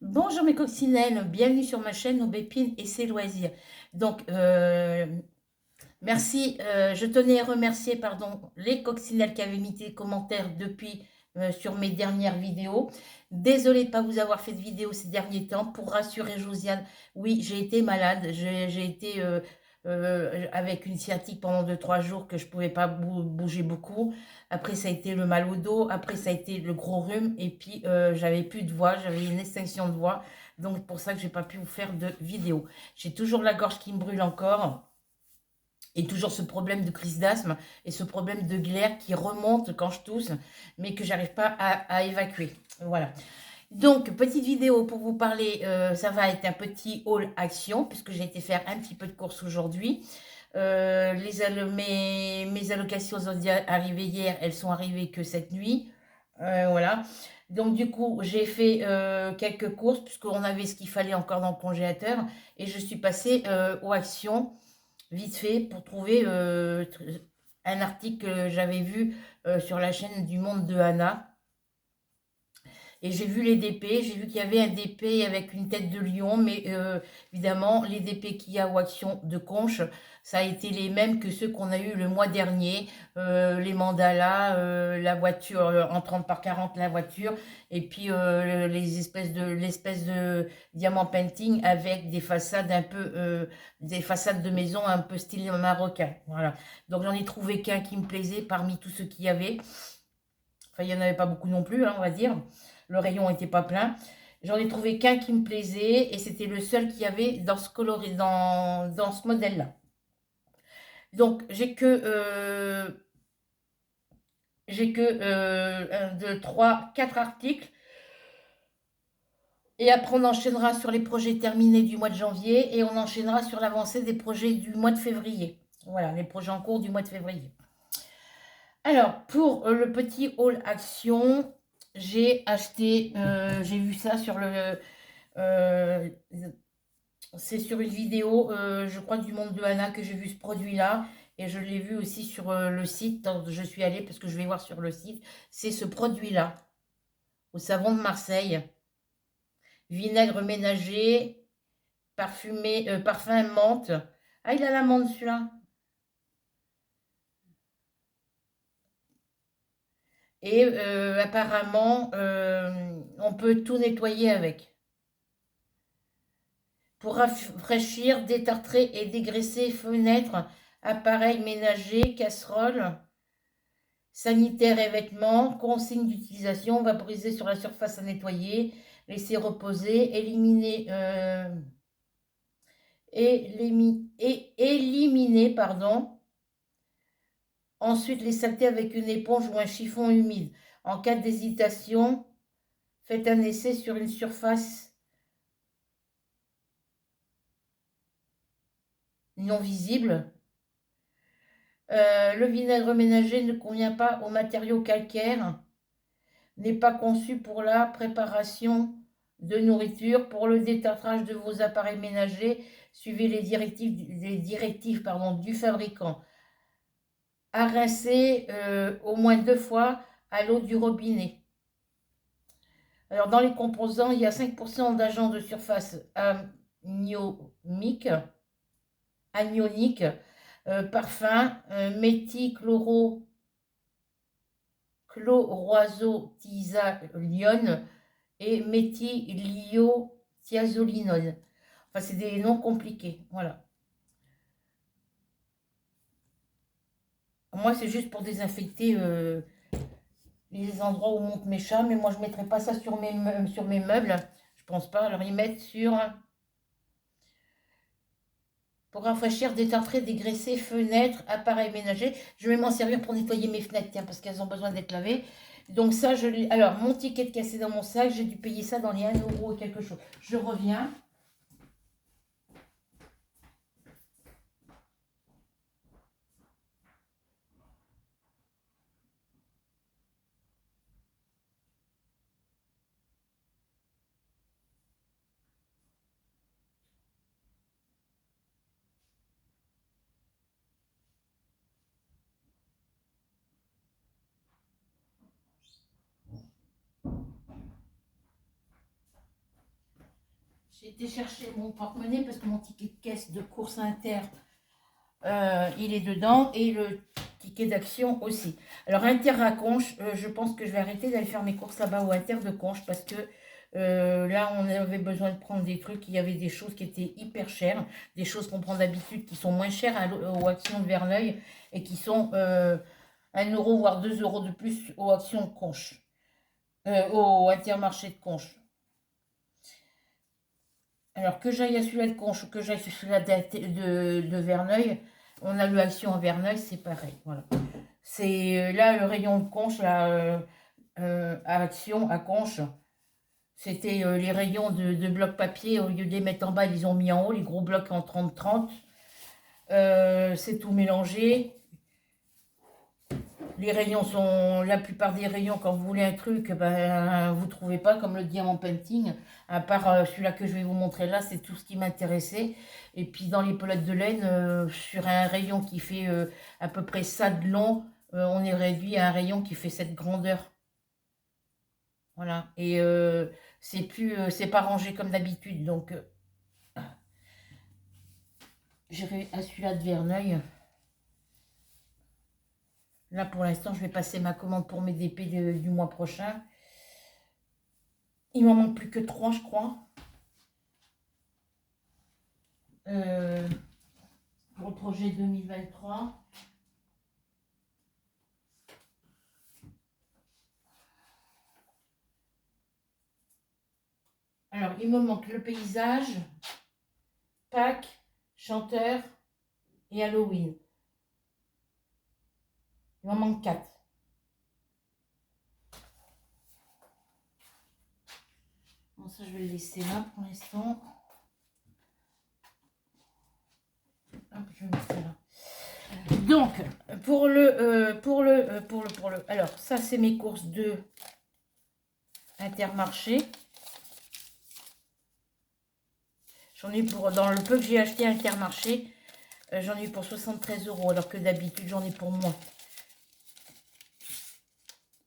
Bonjour mes coccinelles, bienvenue sur ma chaîne Aubépine et ses loisirs. Donc, merci, je tenais à remercier les coccinelles qui avaient mis des commentaires depuis sur mes dernières vidéos. Désolée de ne pas vous avoir fait de vidéo ces derniers temps. Pour rassurer Josiane, oui, j'ai été malade, j'ai été avec une sciatique pendant 2 3 jours que je ne pouvais pas bouger beaucoup. Après, ça a été le mal au dos, après, ça a été le gros rhume, et puis j'avais plus de voix, j'avais une extinction de voix. Donc, c'est pour ça que j'ai pas pu vous faire de vidéo. J'ai toujours la gorge qui me brûle encore. Et toujours ce problème de crise d'asthme et ce problème de glaire qui remonte quand je tousse, mais que j'arrive pas à évacuer. Voilà. Donc, petite vidéo pour vous parler, ça va être un petit haul action, puisque j'ai été faire un petit peu de course aujourd'hui. Mes allocations sont arrivées hier, elles sont arrivées que cette nuit. Voilà. Donc, du coup, j'ai fait quelques courses, puisqu'on avait ce qu'il fallait encore dans le congélateur, et je suis passée aux actions vite fait pour trouver un article que j'avais vu sur la chaîne du Monde de Anna. Et j'ai vu les DP, j'ai vu qu'il y avait un DP avec une tête de lion, mais évidemment, les DP qu'il y a aux actions de Conche, ça a été les mêmes que ceux qu'on a eu le mois dernier, les mandalas, la voiture en 30 par 40 la voiture, et puis l'espèce de diamant painting avec des façades un peu, des façades de maison un peu style marocain. Voilà. Donc j'en ai trouvé qu'un qui me plaisait parmi tous ceux qu'il y avait. Enfin, il n'y en avait pas beaucoup non plus, hein, on va dire. Le rayon n'était pas plein. J'en ai trouvé qu'un qui me plaisait et c'était le seul qu'il y avait dans ce dans ce modèle-là. Donc, j'ai que 1, 2, 3, 4 articles. Et après, on enchaînera sur les projets terminés du mois de janvier et on enchaînera sur l'avancée des projets du mois de février. Voilà, les projets en cours du mois de février. Alors, pour le petit haul action, j'ai acheté, j'ai vu ça sur euh, c'est sur une vidéo, je crois, du Monde de Anna que j'ai vu ce produit-là. Et je l'ai vu aussi sur le site. Je suis allée parce que je vais voir sur le site. C'est ce produit-là, au savon de Marseille. Vinaigre ménager, parfumé, parfum menthe. Ah, il a la menthe celui-là. Et apparemment, on peut tout nettoyer avec. Pour rafraîchir, détartrer et dégraisser fenêtres, appareils ménagers, casseroles, sanitaires et vêtements, consignes d'utilisation, vaporiser sur la surface à nettoyer, laisser reposer, éliminer, pardon. Ensuite, les saletés avec une éponge ou un chiffon humide. En cas d'hésitation, faites un essai sur une surface non visible. Le vinaigre ménager ne convient pas aux matériaux calcaires, n'est pas conçu pour la préparation de nourriture. Pour le détartrage de vos appareils ménagers, suivez les directives du fabricant. À rincer au moins 2 fois à l'eau du robinet. Alors, dans les composants, il y a 5% d'agents de surface anionique, parfum, méthylchloroazotisalione et méthylliothiazolinone. Enfin, c'est des noms compliqués. Voilà. Moi, c'est juste pour désinfecter les endroits où montent mes chats, mais moi, je ne mettrai pas ça sur mes meubles. Je pense pas. Alors, ils mettent pour rafraîchir, détartrer, dégraisser, fenêtres, appareils ménagers. Je vais m'en servir pour nettoyer mes fenêtres, tiens, parce qu'elles ont besoin d'être lavées. Donc ça, alors, mon ticket de cassé dans mon sac, j'ai dû payer ça dans les 1 € et quelque chose. Je reviens. J'ai été chercher mon porte-monnaie parce que mon ticket de caisse de course inter, il est dedans et le ticket d'action aussi. Alors Inter à Conches, je pense que je vais arrêter d'aller faire mes courses là-bas au Inter de Conches parce que là on avait besoin de prendre des trucs, il y avait des choses qui étaient hyper chères, des choses qu'on prend d'habitude qui sont moins chères aux actions de Verneuil et qui sont 1 euro voire 2 euros de plus aux actions de Conches, au Intermarché de Conches. Alors que j'aille à celui-là de Conches ou que j'aille sur celui-là de Verneuil, on a eu action à Verneuil, c'est pareil. Voilà. C'est là le rayon de Conches, là, à Action, à Conches, c'était les rayons de blocs papier. Au lieu de les mettre en bas, ils les ont mis en haut, les gros blocs en 30-30. C'est tout mélangé. Les rayons sont, la plupart des rayons, quand vous voulez un truc, ben, vous ne trouvez pas, comme le diamant painting, à part celui-là que je vais vous montrer là, c'est tout ce qui m'intéressait. Et puis dans les pelotes de laine, sur un rayon qui fait à peu près ça de long, on est réduit à un rayon qui fait cette grandeur. Voilà, et c'est pas rangé comme d'habitude, donc j'irai à celui-là de Verneuil. Là, pour l'instant, je vais passer ma commande pour mes DP du mois prochain. Il m'en manque plus que 3, je crois. Pour le projet 2023. Alors, il me manque le paysage, Pâques, chanteur et Halloween. Il m'en manque 4. Bon, ça, je vais le laisser là pour l'instant. Hop, je vais mettre ça là. Donc, alors, ça, c'est mes courses de Intermarché. J'en ai pour, dans le peu que j'ai acheté à Intermarché, j'en ai eu pour 73 euros, alors que d'habitude, j'en ai pour moins.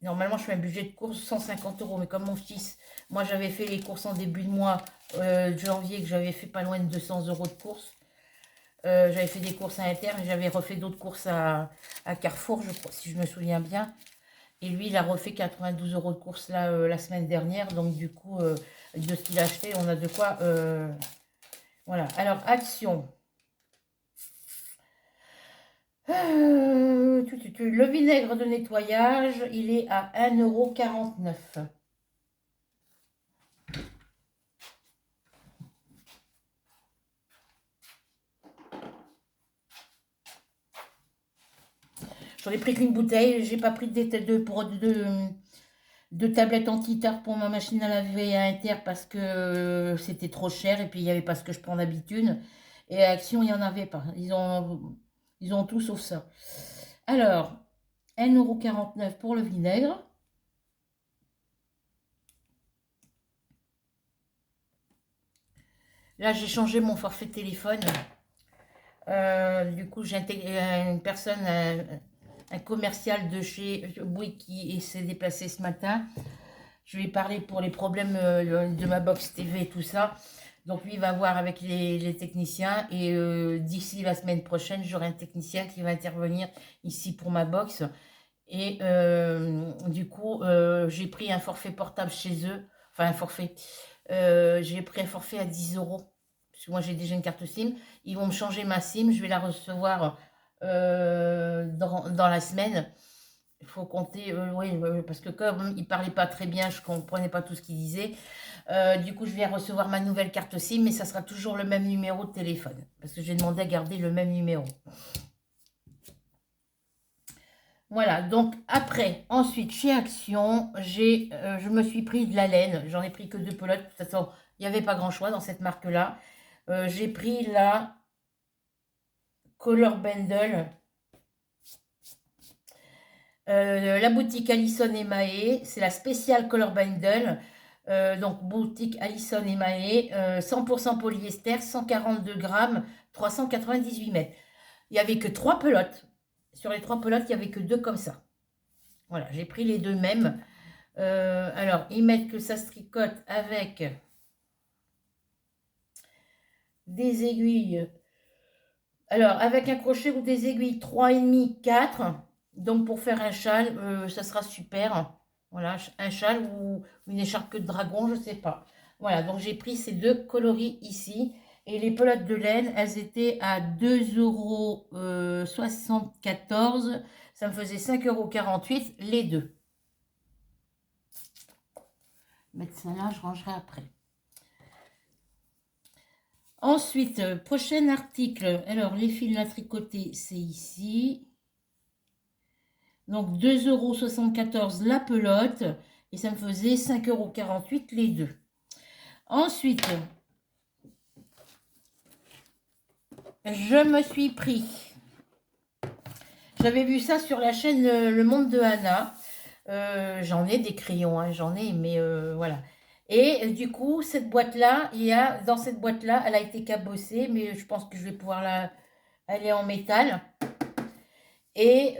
Normalement, je fais un budget de course 150 euros, mais comme mon fils, moi, j'avais fait les courses en début de mois de janvier, que j'avais fait pas loin de 200 euros de courses. J'avais fait des courses à Inter et j'avais refait d'autres courses à Carrefour, je crois, si je me souviens bien. Et lui, il a refait 92 euros de courses là, la semaine dernière. Donc, du coup, de ce qu'il a acheté, on a de quoi... voilà. Alors, action. Le vinaigre de nettoyage, il est à 1,49 €. J'en ai pris qu'une bouteille. J'ai pas pris de tablettes anti-tartre pour ma machine à laver à Inter parce que c'était trop cher et puis il n'y avait pas ce que je prends d'habitude. Et à Action, il n'y en avait pas. Ils ont tout sauf ça. Alors, 1,49 € pour le vinaigre. Là, j'ai changé mon forfait de téléphone. Du coup, j'ai intégré une personne, un commercial de chez Bouygues qui s'est déplacé ce matin. Je lui ai parlé pour les problèmes de ma box TV et tout ça. Donc lui, il va voir avec les techniciens. Et d'ici la semaine prochaine, j'aurai un technicien qui va intervenir ici pour ma box. Et du coup, j'ai pris un forfait portable chez eux. Enfin, un forfait. J'ai pris un forfait à 10 €. Parce que moi, j'ai déjà une carte SIM. Ils vont me changer ma SIM. Je vais la recevoir dans la semaine. Il faut compter, oui, parce que comme il parlait pas très bien, je comprenais pas tout ce qu'il disait. Du coup, je vais recevoir ma nouvelle carte SIM, mais ça sera toujours le même numéro de téléphone. Parce que j'ai demandé à garder le même numéro. Voilà, donc après, ensuite, chez Action, je me suis pris de la laine. J'en ai pris que 2 pelotes. De toute façon, il n'y avait pas grand choix dans cette marque-là. J'ai pris la Color Bundle. La boutique Alison et Mahé, c'est la spéciale Color Bundle. Donc, boutique Alison et Mahé, 100% polyester, 142 grammes, 398 mètres. Il n'y avait que 3 pelotes. Sur les 3 pelotes, il n'y avait que 2 comme ça. Voilà, j'ai pris les 2 mêmes. Alors, ils mettent que ça se tricote avec des aiguilles. Alors, avec un crochet ou des aiguilles 3,5, 4. Donc, pour faire un châle, ça sera super. Voilà, un châle ou une écharpe de dragon, je ne sais pas. Voilà, donc j'ai pris ces deux coloris ici. Et les pelotes de laine, elles étaient à 2,74 €. Ça me faisait 5,48 € les deux. Mettre ça là, je rangerai après. Ensuite, prochain article. Alors, les fils à tricoter, c'est ici. Donc, 2,74 € la pelote. Et ça me faisait 5,48 € les deux. Ensuite, je me suis pris. J'avais vu ça sur la chaîne Le Monde de Anna. J'en ai des crayons, hein, j'en ai, mais voilà. Et du coup, cette boîte-là, dans cette boîte-là, elle a été cabossée, mais je pense que je vais pouvoir elle est en métal. Et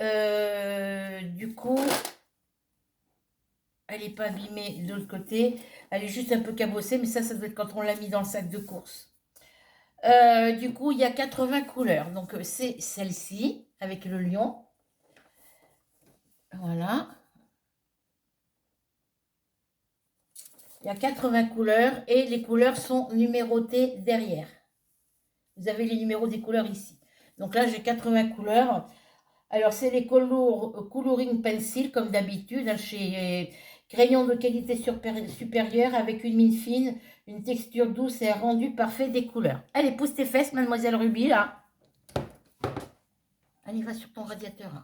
du coup, elle n'est pas abîmée de l'autre côté. Elle est juste un peu cabossée, mais ça doit être quand on l'a mis dans le sac de course. Du coup, il y a 80 couleurs. Donc, c'est celle-ci, avec le lion. Voilà. Il y a 80 couleurs et les couleurs sont numérotées derrière. Vous avez les numéros des couleurs ici. Donc là, j'ai 80 couleurs. Alors, c'est les coloring pencil, comme d'habitude, chez crayon de qualité supérieure avec une mine fine, une texture douce et un rendu parfait des couleurs. Allez, pousse tes fesses, mademoiselle Ruby, là. Allez, va sur ton radiateur. Là.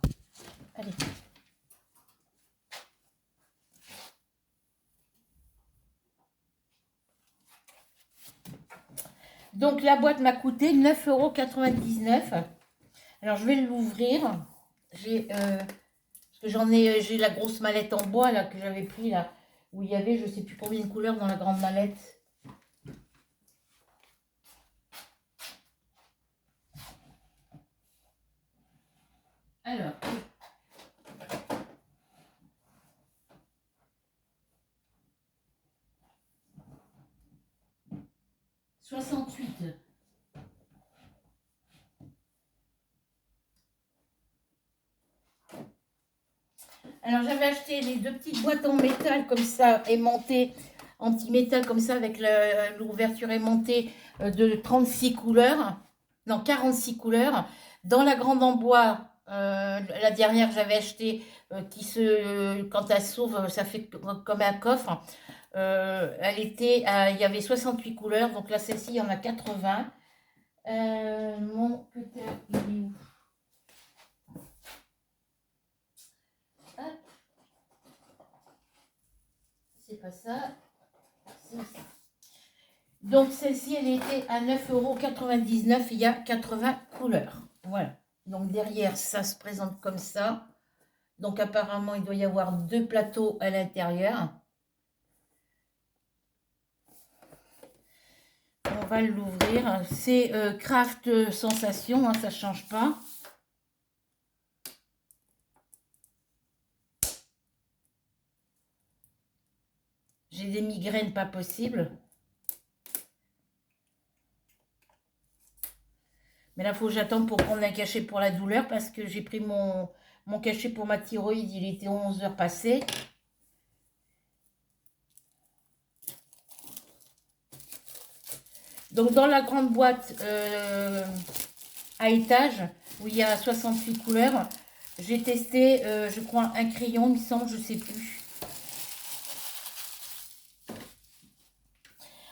Allez. Donc, la boîte m'a coûté 9,99 €. Alors, je vais l'ouvrir. Parce que j'ai la grosse mallette en bois, là, que j'avais pris, là, où il y avait, je ne sais plus combien de couleurs dans la grande mallette. Alors. 68. Alors, j'avais acheté les deux petites boîtes en métal comme ça, aimantées, en petit métal comme ça, avec l'ouverture aimantée de 36 couleurs. Non, 46 couleurs. Dans la grande en bois, la dernière que j'avais achetée, quand elle s'ouvre, ça fait comme un coffre. Il y avait 68 couleurs. Donc là, celle-ci, il y en a 80. Mon putain, il est où? C'est pas ça. C'est ça. Donc celle-ci, elle était à 9,99 €. Il y a 80 couleurs. Voilà. Donc derrière, ça se présente comme ça. Donc apparemment, il doit y avoir deux plateaux à l'intérieur. On va l'ouvrir. C'est Craft Sensation, hein, ça ne change pas. J'ai des migraines pas possibles. Mais là, il faut que j'attende pour prendre un cachet pour la douleur parce que j'ai pris mon cachet pour ma thyroïde. Il était 11 h passées. Donc, dans la grande boîte à étage, où il y a 68 couleurs, j'ai testé, je crois, un crayon, il me semble, je ne sais plus.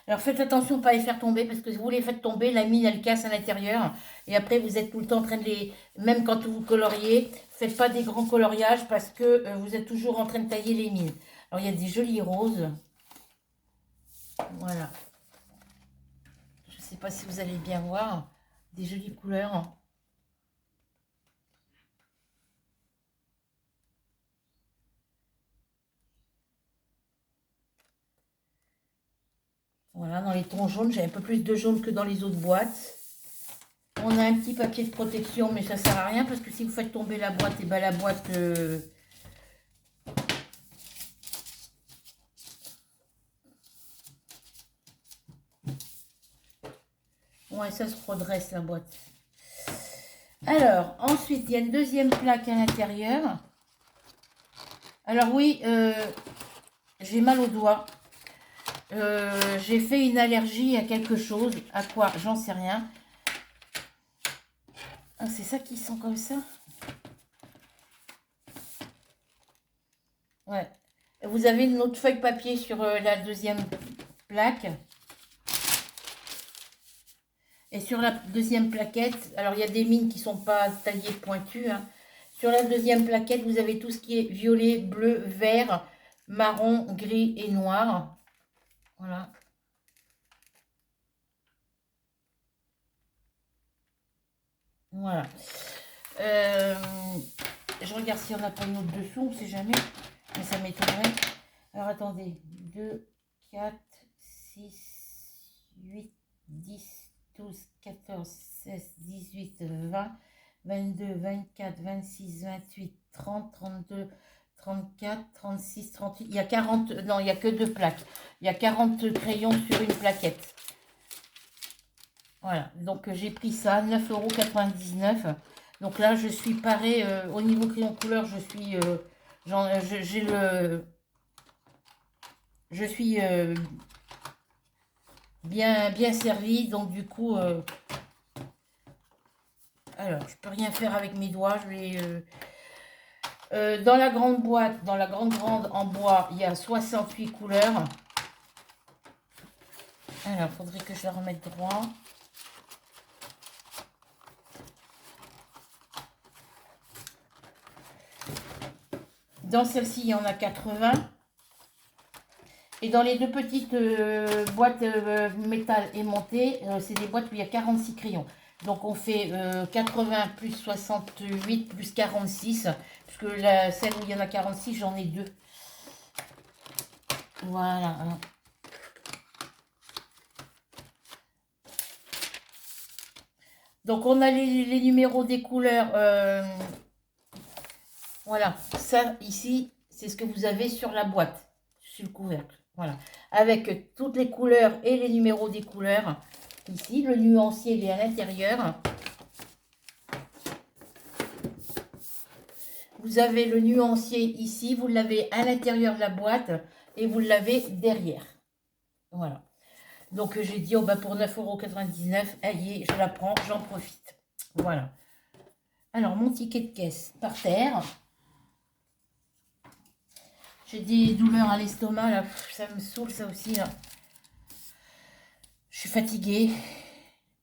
Alors, faites attention de ne pas les faire tomber, parce que si vous les faites tomber, la mine, elle casse à l'intérieur. Et après, vous êtes tout le temps en train de les... Même quand vous coloriez, faites pas des grands coloriages, parce que vous êtes toujours en train de tailler les mines. Alors, il y a des jolis roses. Voilà. Je ne sais pas si vous allez bien voir. Des jolies couleurs. Voilà, dans les tons jaunes, j'ai un peu plus de jaune que dans les autres boîtes. On a un petit papier de protection, mais ça sert à rien parce que si vous faites tomber la boîte, et ben la boîte... Ouais, ça se redresse la boîte. Alors, ensuite, il y a une deuxième plaque à l'intérieur. Alors oui, j'ai mal au doigt. J'ai fait une allergie à quelque chose. À quoi? J'en sais rien. Ah, c'est ça qui sent comme ça? Ouais. Vous avez une autre feuille papier sur la deuxième plaque. Et sur la deuxième plaquette, alors il y a des mines qui ne sont pas taillées pointues, hein. Sur la deuxième plaquette, vous avez tout ce qui est violet, bleu, vert, marron, gris et noir. Voilà. Voilà. Euh, je regarde s'il n'y en a pas une autre dessous, on ne sait jamais. Mais ça m'étonnerait. Alors attendez. 2, 4, 6, 8, 10, 12, 14, 16, 18, 20, 22, 24, 26, 28, 30, 32, 34, 36, 38. Il y a 40. Non, il n'y a que 2 plaques. Il y a 40 crayons sur une plaquette. Voilà. Donc j'ai pris ça, 9,99 €. Donc là, je suis parée au niveau crayon couleur. Je suis. J'ai le. Je suis bien servi. Donc du coup. Alors, je peux rien faire avec mes doigts. Je vais. Dans la grande boîte, dans la grande en bois, il y a 68 couleurs. Alors, il faudrait que je la remette droit. Dans celle-ci, il y en a 80. Et dans les deux petites boîtes métal aimantées, c'est des boîtes où il y a 46 crayons. Donc on fait 80 plus 68 plus 46. Puisque celle où il y en a 46, j'en ai 2. Voilà. Donc on a les numéros des couleurs. Voilà, ça ici, c'est ce que vous avez sur la boîte, sur le couvercle. Voilà, avec toutes les couleurs et les numéros des couleurs. Ici, le nuancier, il est à l'intérieur. Vous avez le nuancier ici, vous l'avez à l'intérieur de la boîte et vous l'avez derrière. Voilà. Donc j'ai dit, oh, bah, pour 9,99 €, allez, je la prends, j'en profite. Voilà. Alors, mon ticket de caisse par terre. J'ai des douleurs à l'estomac, là, ça me saoule ça aussi, là. Je suis fatiguée.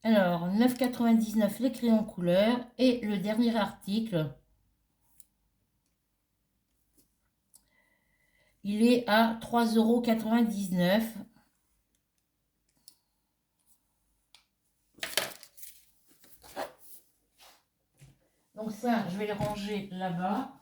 Alors, 9,99 € les crayons couleur. Et le dernier article, il est à 3,99 €. Donc ça, je vais le ranger là-bas.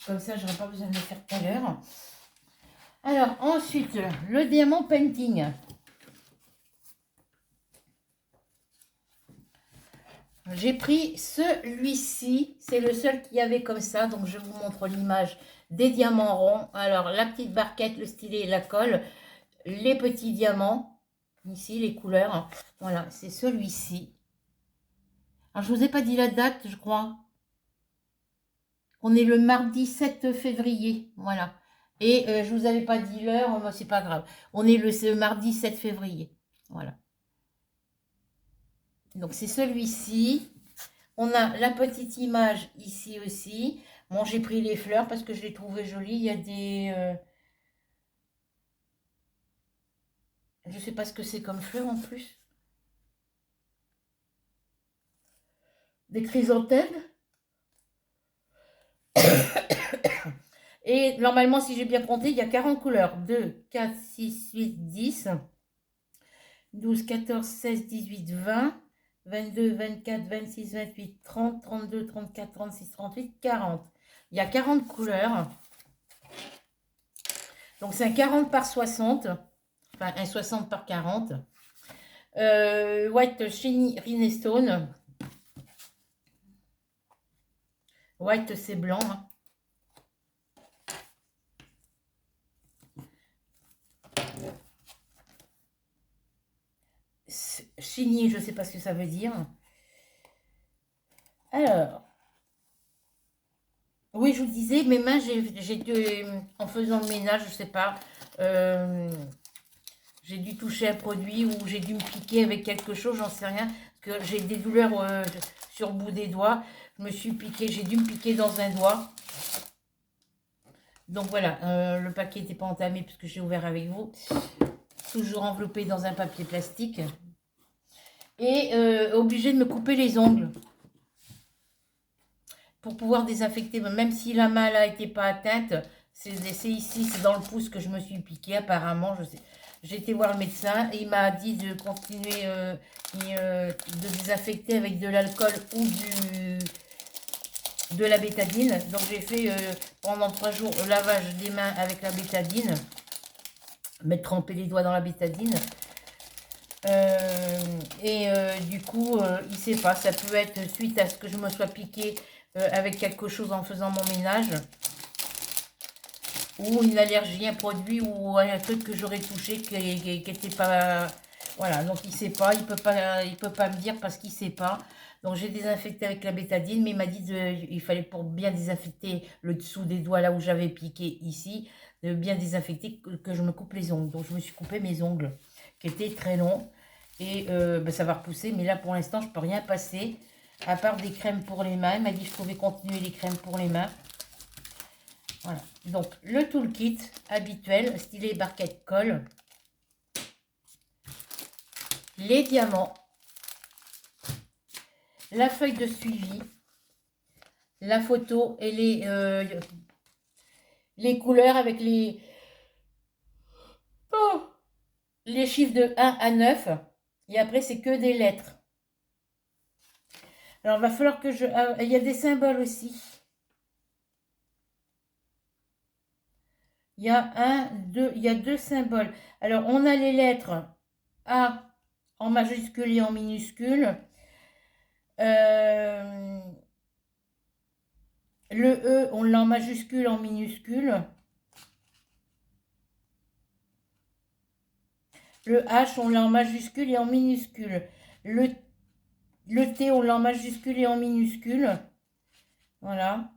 Comme ça, je n'aurai pas besoin de le faire tout à l'heure. Alors, ensuite, le diamant painting. J'ai pris celui-ci. C'est le seul qu'il y avait comme ça. Donc, je vous montre l'image des diamants ronds. Alors, la petite barquette, le stylet, la colle. Les petits diamants. Ici, les couleurs. Voilà, c'est celui-ci. Alors, je ne vous ai pas dit la date, je crois. On est le mardi 7 février. Voilà. Et je ne vous avais pas dit l'heure, c'est pas grave. On est le mardi 7 février. Voilà. Donc c'est celui-ci. On a la petite image ici aussi. Bon, j'ai pris les fleurs parce que je les trouvais jolies. Il y a des... je ne sais pas ce que c'est comme fleurs en plus. Des chrysanthèmes. Et normalement, si j'ai bien compté, il y a 40 couleurs. 2, 4, 6, 8, 10, 12, 14, 16, 18, 20, 22, 24, 26, 28, 30, 32, 34, 36, 38, 40. Il y a 40 couleurs. Donc c'est un 40 par 60, enfin un 60 par 40. White Shiny Rhinestone. White c'est blanc. Hein. Shiny, je ne sais pas ce que ça veut dire. Alors, oui, je vous disais, mes mains, en faisant le ménage, je ne sais pas, j'ai dû toucher un produit ou j'ai dû me piquer avec quelque chose, j'en sais rien. Parce que j'ai des douleurs sur le bout des doigts. Je me suis piqué, j'ai dû me piquer dans un doigt. Donc voilà, le paquet n'était pas entamé puisque j'ai ouvert avec vous. Toujours enveloppé dans un papier plastique. Et obligé de me couper les ongles. Pour pouvoir désinfecter, même si la main là n'était pas atteinte, c'est ici, c'est dans le pouce que je me suis piqué apparemment, je sais. J'ai été voir le médecin et il m'a dit de continuer de désinfecter avec de l'alcool ou de la bétadine. Donc j'ai fait pendant 3 jours le lavage des mains avec la bétadine, mettre tremper les doigts dans la bétadine. Du coup, il ne sait pas, ça peut être suite à ce que je me sois piqué avec quelque chose en faisant mon ménage, ou une allergie, un produit ou un truc que j'aurais touché qui n'était pas... Voilà, donc il ne sait pas, il peut pas me dire parce qu'il ne sait pas. Donc j'ai désinfecté avec la bétadine, mais il m'a dit il fallait pour bien désinfecter le dessous des doigts là où j'avais piqué ici, de bien désinfecter que je me coupe les ongles. Donc je me suis coupé mes ongles qui étaient très longs et ça va repousser, mais là pour l'instant je ne peux rien passer à part des crèmes pour les mains. Il m'a dit que je pouvais continuer les crèmes pour les mains. Voilà, donc le toolkit habituel, stylet barquette colle, les diamants, la feuille de suivi, la photo et les couleurs avec les chiffres de 1 à 9. Et après, c'est que des lettres. Alors, il va falloir que je... il y a des symboles aussi. Il y a il y a 2 symboles. Alors, on a les lettres A en majuscule et en minuscule. Le E, on l'a en majuscule, en minuscule. Le H, on l'a en majuscule et en minuscule. Le T, on l'a en majuscule et en minuscule. Voilà.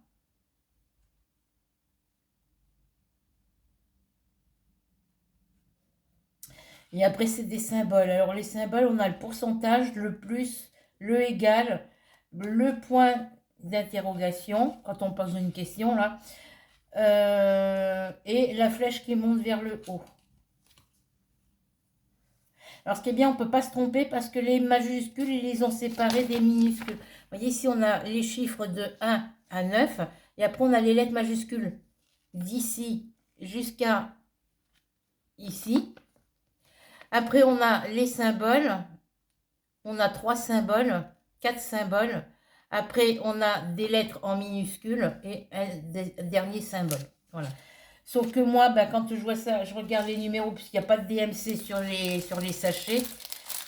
Et après, c'est des symboles. Alors, les symboles, on a le pourcentage, le plus, le égal, le point d'interrogation, quand on pose une question, là, et la flèche qui monte vers le haut. Alors, ce qui est bien, on ne peut pas se tromper parce que les majuscules, ils les ont séparés des minuscules. Vous voyez, ici, on a les chiffres de 1 à 9. Et après, on a les lettres majuscules d'ici jusqu'à ici. Après, on a les symboles. On a 3 symboles, 4 symboles. Après, on a des lettres en minuscules et un dernier symbole. Voilà. Sauf que moi, quand je vois ça, je regarde les numéros puisqu'il n'y a pas de DMC sur les sachets.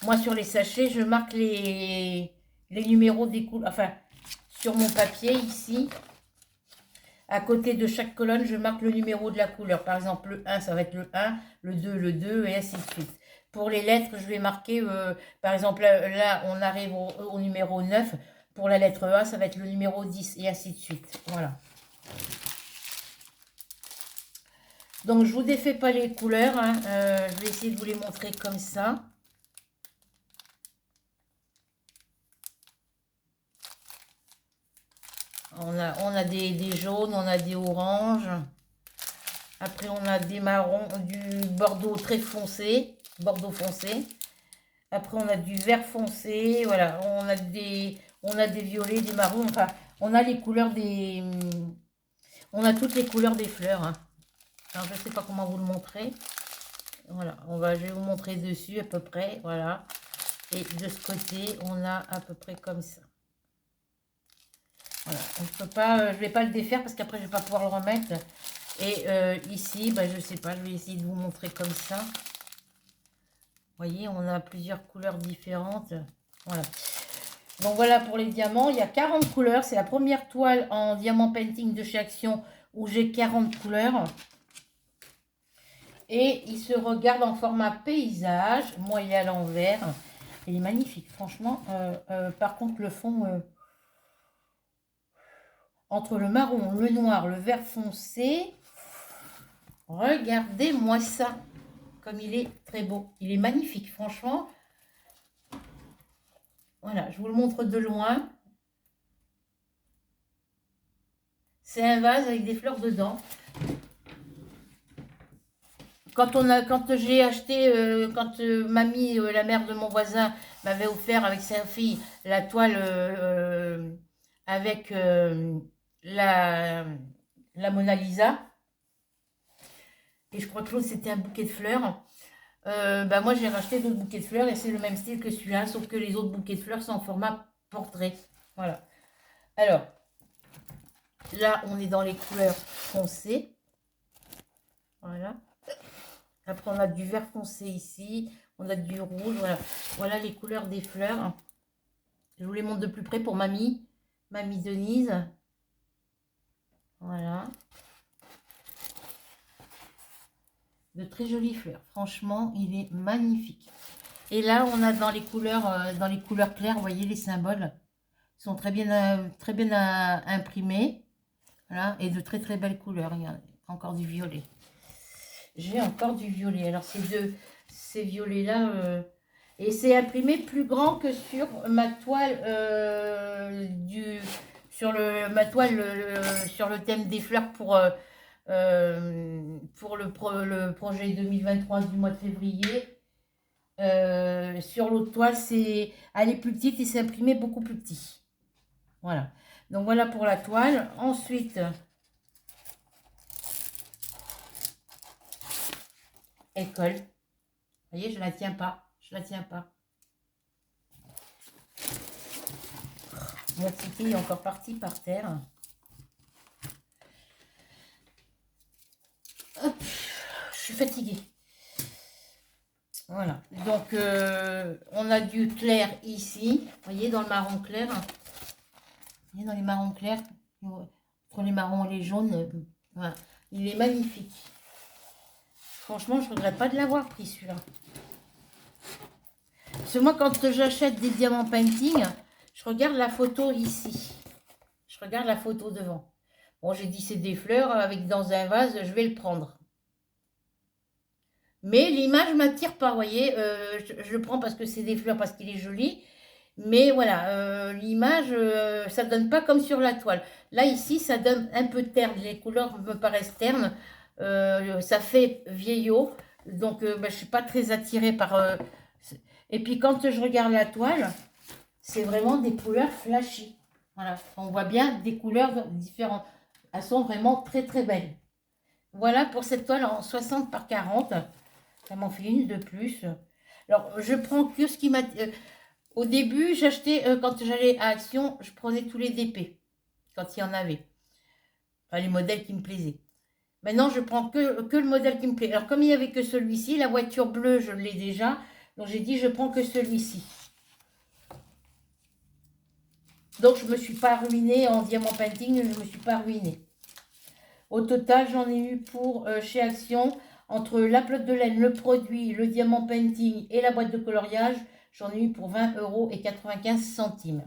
Moi, sur les sachets, je marque les numéros des couleurs. Enfin, sur mon papier ici, à côté de chaque colonne, je marque le numéro de la couleur. Par exemple, le 1, ça va être le 1, le 2 et ainsi de suite. Pour les lettres, je vais marquer, par exemple, là, on arrive au numéro 9. Pour la lettre A, ça va être le numéro 10 et ainsi de suite. Voilà. Donc, je ne vous défais pas les couleurs. Hein. Je vais essayer de vous les montrer comme ça. On a des jaunes, on a des oranges. Après, on a des marrons, du bordeaux très foncé, bordeaux foncé. Après, on a du vert foncé. Voilà, on a des violets, des marrons. Enfin, on a les couleurs on a toutes les couleurs des fleurs. Hein. Alors, je ne sais pas comment vous le montrer. Voilà, je vais vous montrer dessus à peu près. Voilà. Et de ce côté, on a à peu près comme ça. Voilà, on peut pas, je ne vais pas le défaire parce qu'après, je ne vais pas pouvoir le remettre. Et ici, bah, je sais pas, je vais essayer de vous montrer comme ça. Vous voyez, on a plusieurs couleurs différentes. Voilà. Donc voilà pour les diamants. Il y a 40 couleurs. C'est la première toile en diamant painting de chez Action où j'ai 40 couleurs. Et il se regarde en format paysage. Moi, il est à l'envers. Il est magnifique, franchement. Par contre, le fond, entre le marron, le noir, le vert foncé, regardez-moi ça. Comme il est très beau. Il est magnifique, franchement. Voilà, je vous le montre de loin. C'est un vase avec des fleurs dedans. Quand j'ai acheté, quand mamie, la mère de mon voisin, m'avait offert avec sa fille la toile avec la Mona Lisa, et je crois que l'autre c'était un bouquet de fleurs, bah moi j'ai racheté d'autres bouquets de fleurs et c'est le même style que celui-là, sauf que les autres bouquets de fleurs sont en format portrait. Voilà. Alors, là on est dans les couleurs foncées. Voilà. Après, on a du vert foncé ici. On a du rouge. Voilà, voilà les couleurs des fleurs. Je vous les montre de plus près pour mamie. Mamie Denise. Voilà. De très jolies fleurs. Franchement, il est magnifique. Et là, on a dans les couleurs claires, vous voyez les symboles. Ils sont très bien imprimés. Voilà. Et de très très belles couleurs. Regardez, encore du violet. J'ai encore du violet. Alors, ces violets-là, et c'est imprimé plus grand que sur ma toile, sur le thème des fleurs pour le projet 2023 du mois de février. Sur l'autre toile, elle est plus petite et c'est imprimé beaucoup plus petit. Voilà. Donc, voilà pour la toile. Ensuite... elle colle. Vous voyez, je la tiens pas. Je la tiens pas. Mon ticket est encore parti par terre. Hop, je suis fatiguée. Voilà. Donc, on a du clair ici. Vous voyez, dans le marron clair. Vous voyez, dans les marrons clairs. Entre les marrons et les jaunes. Voilà. Il est magnifique. Franchement, je ne regrette pas de l'avoir pris celui-là. Parce que moi, quand j'achète des diamants painting, je regarde la photo ici. Je regarde la photo devant. Bon, j'ai dit c'est des fleurs avec dans un vase, je vais le prendre. Mais l'image m'attire pas, vous voyez. Je le prends parce que c'est des fleurs, parce qu'il est joli. Mais voilà, l'image, ça donne pas comme sur la toile. Là, ici, ça donne un peu terne. Les couleurs me paraissent ternes. Ça fait vieillot, donc bah, je suis pas très attirée par... et puis quand je regarde la toile, c'est vraiment des couleurs flashy. Voilà, on voit bien des couleurs différentes. Elles sont vraiment très très belles. Voilà pour cette toile en 60 par 40. Ça m'en fait une de plus. Alors, je prends que ce qui m'a... au début, j'achetais, quand j'allais à Action, je prenais tous les DP, quand il y en avait. Enfin, les modèles qui me plaisaient. Maintenant, je prends que le modèle qui me plaît. Alors, comme il n'y avait que celui-ci, la voiture bleue, je l'ai déjà. Donc, j'ai dit, je prends que celui-ci. Donc, je ne me suis pas ruinée en diamant painting. Je ne me suis pas ruinée. Au total, j'en ai eu pour, chez Action, entre la pelote de laine, le produit, le diamant painting et la boîte de coloriage, j'en ai eu pour 20,95 €.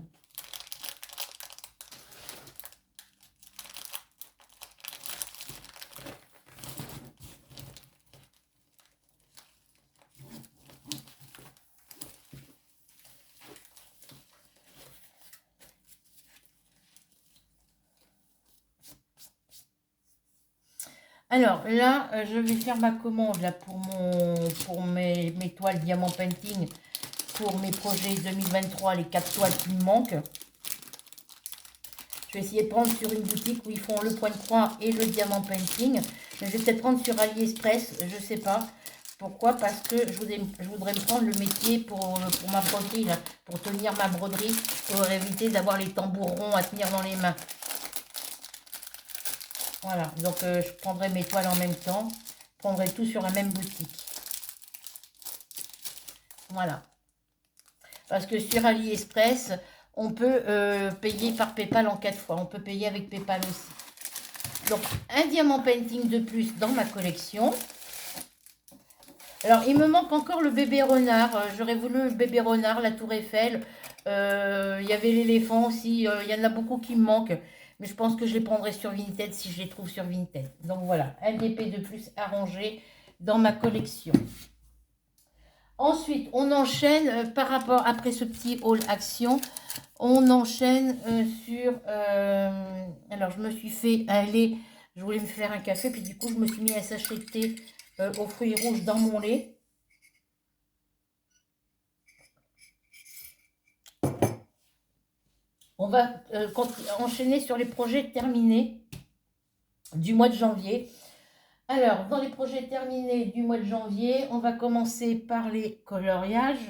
Alors là, je vais faire ma commande là, pour mes toiles diamant painting, pour mes projets 2023, les 4 toiles qui me manquent. Je vais essayer de prendre sur une boutique où ils font le point de croix et le diamant painting. Mais je vais peut-être prendre sur AliExpress, je ne sais pas. Pourquoi? Parce que je voudrais me prendre le métier pour ma broderie, là, pour tenir ma broderie, pour éviter d'avoir les tambours ronds à tenir dans les mains. Voilà, donc je prendrai mes toiles en même temps. Je prendrai tout sur la même boutique. Voilà. Parce que sur AliExpress, on peut payer par PayPal en 4 fois. On peut payer avec PayPal aussi. Donc, un diamant painting de plus dans ma collection. Alors, il me manque encore le bébé renard. J'aurais voulu le bébé renard, la tour Eiffel. Il y avait l'éléphant aussi. Il y en a beaucoup qui me manquent. Mais je pense que je les prendrai sur Vinted si je les trouve sur Vinted. Donc voilà, un DP de plus à ranger dans ma collection. Ensuite, on enchaîne par rapport, après ce petit haul action, on enchaîne sur... alors, je me suis fait un lait. Je voulais me faire un café. Puis du coup, je me suis mis un sachet de thé aux fruits rouges dans mon lait. On va enchaîner sur les projets terminés du mois de janvier. Alors, dans les projets terminés du mois de janvier, on va commencer par les coloriages.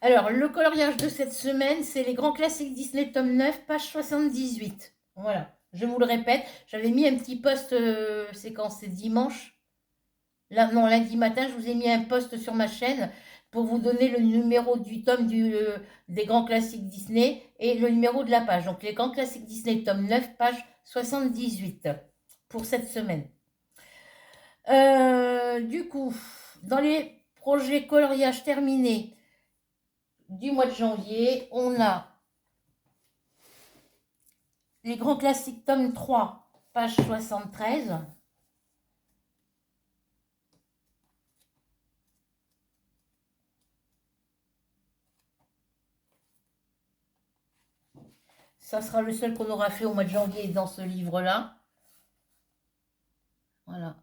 Alors, le coloriage de cette semaine, c'est les grands classiques Disney tome 9, page 78. Voilà, je vous le répète, j'avais mis un petit post, c'est quand c'est dimanche. Là, non, lundi matin, je vous ai mis un post sur ma chaîne pour vous donner le numéro du tome des grands classiques Disney et le numéro de la page. Donc, les grands classiques Disney, tome 9, page 78 pour cette semaine. Du coup, dans les projets coloriage terminés du mois de janvier, on a les grands classiques, tome 3, page 73. Ça sera le seul qu'on aura fait au mois de janvier dans ce livre-là. Voilà.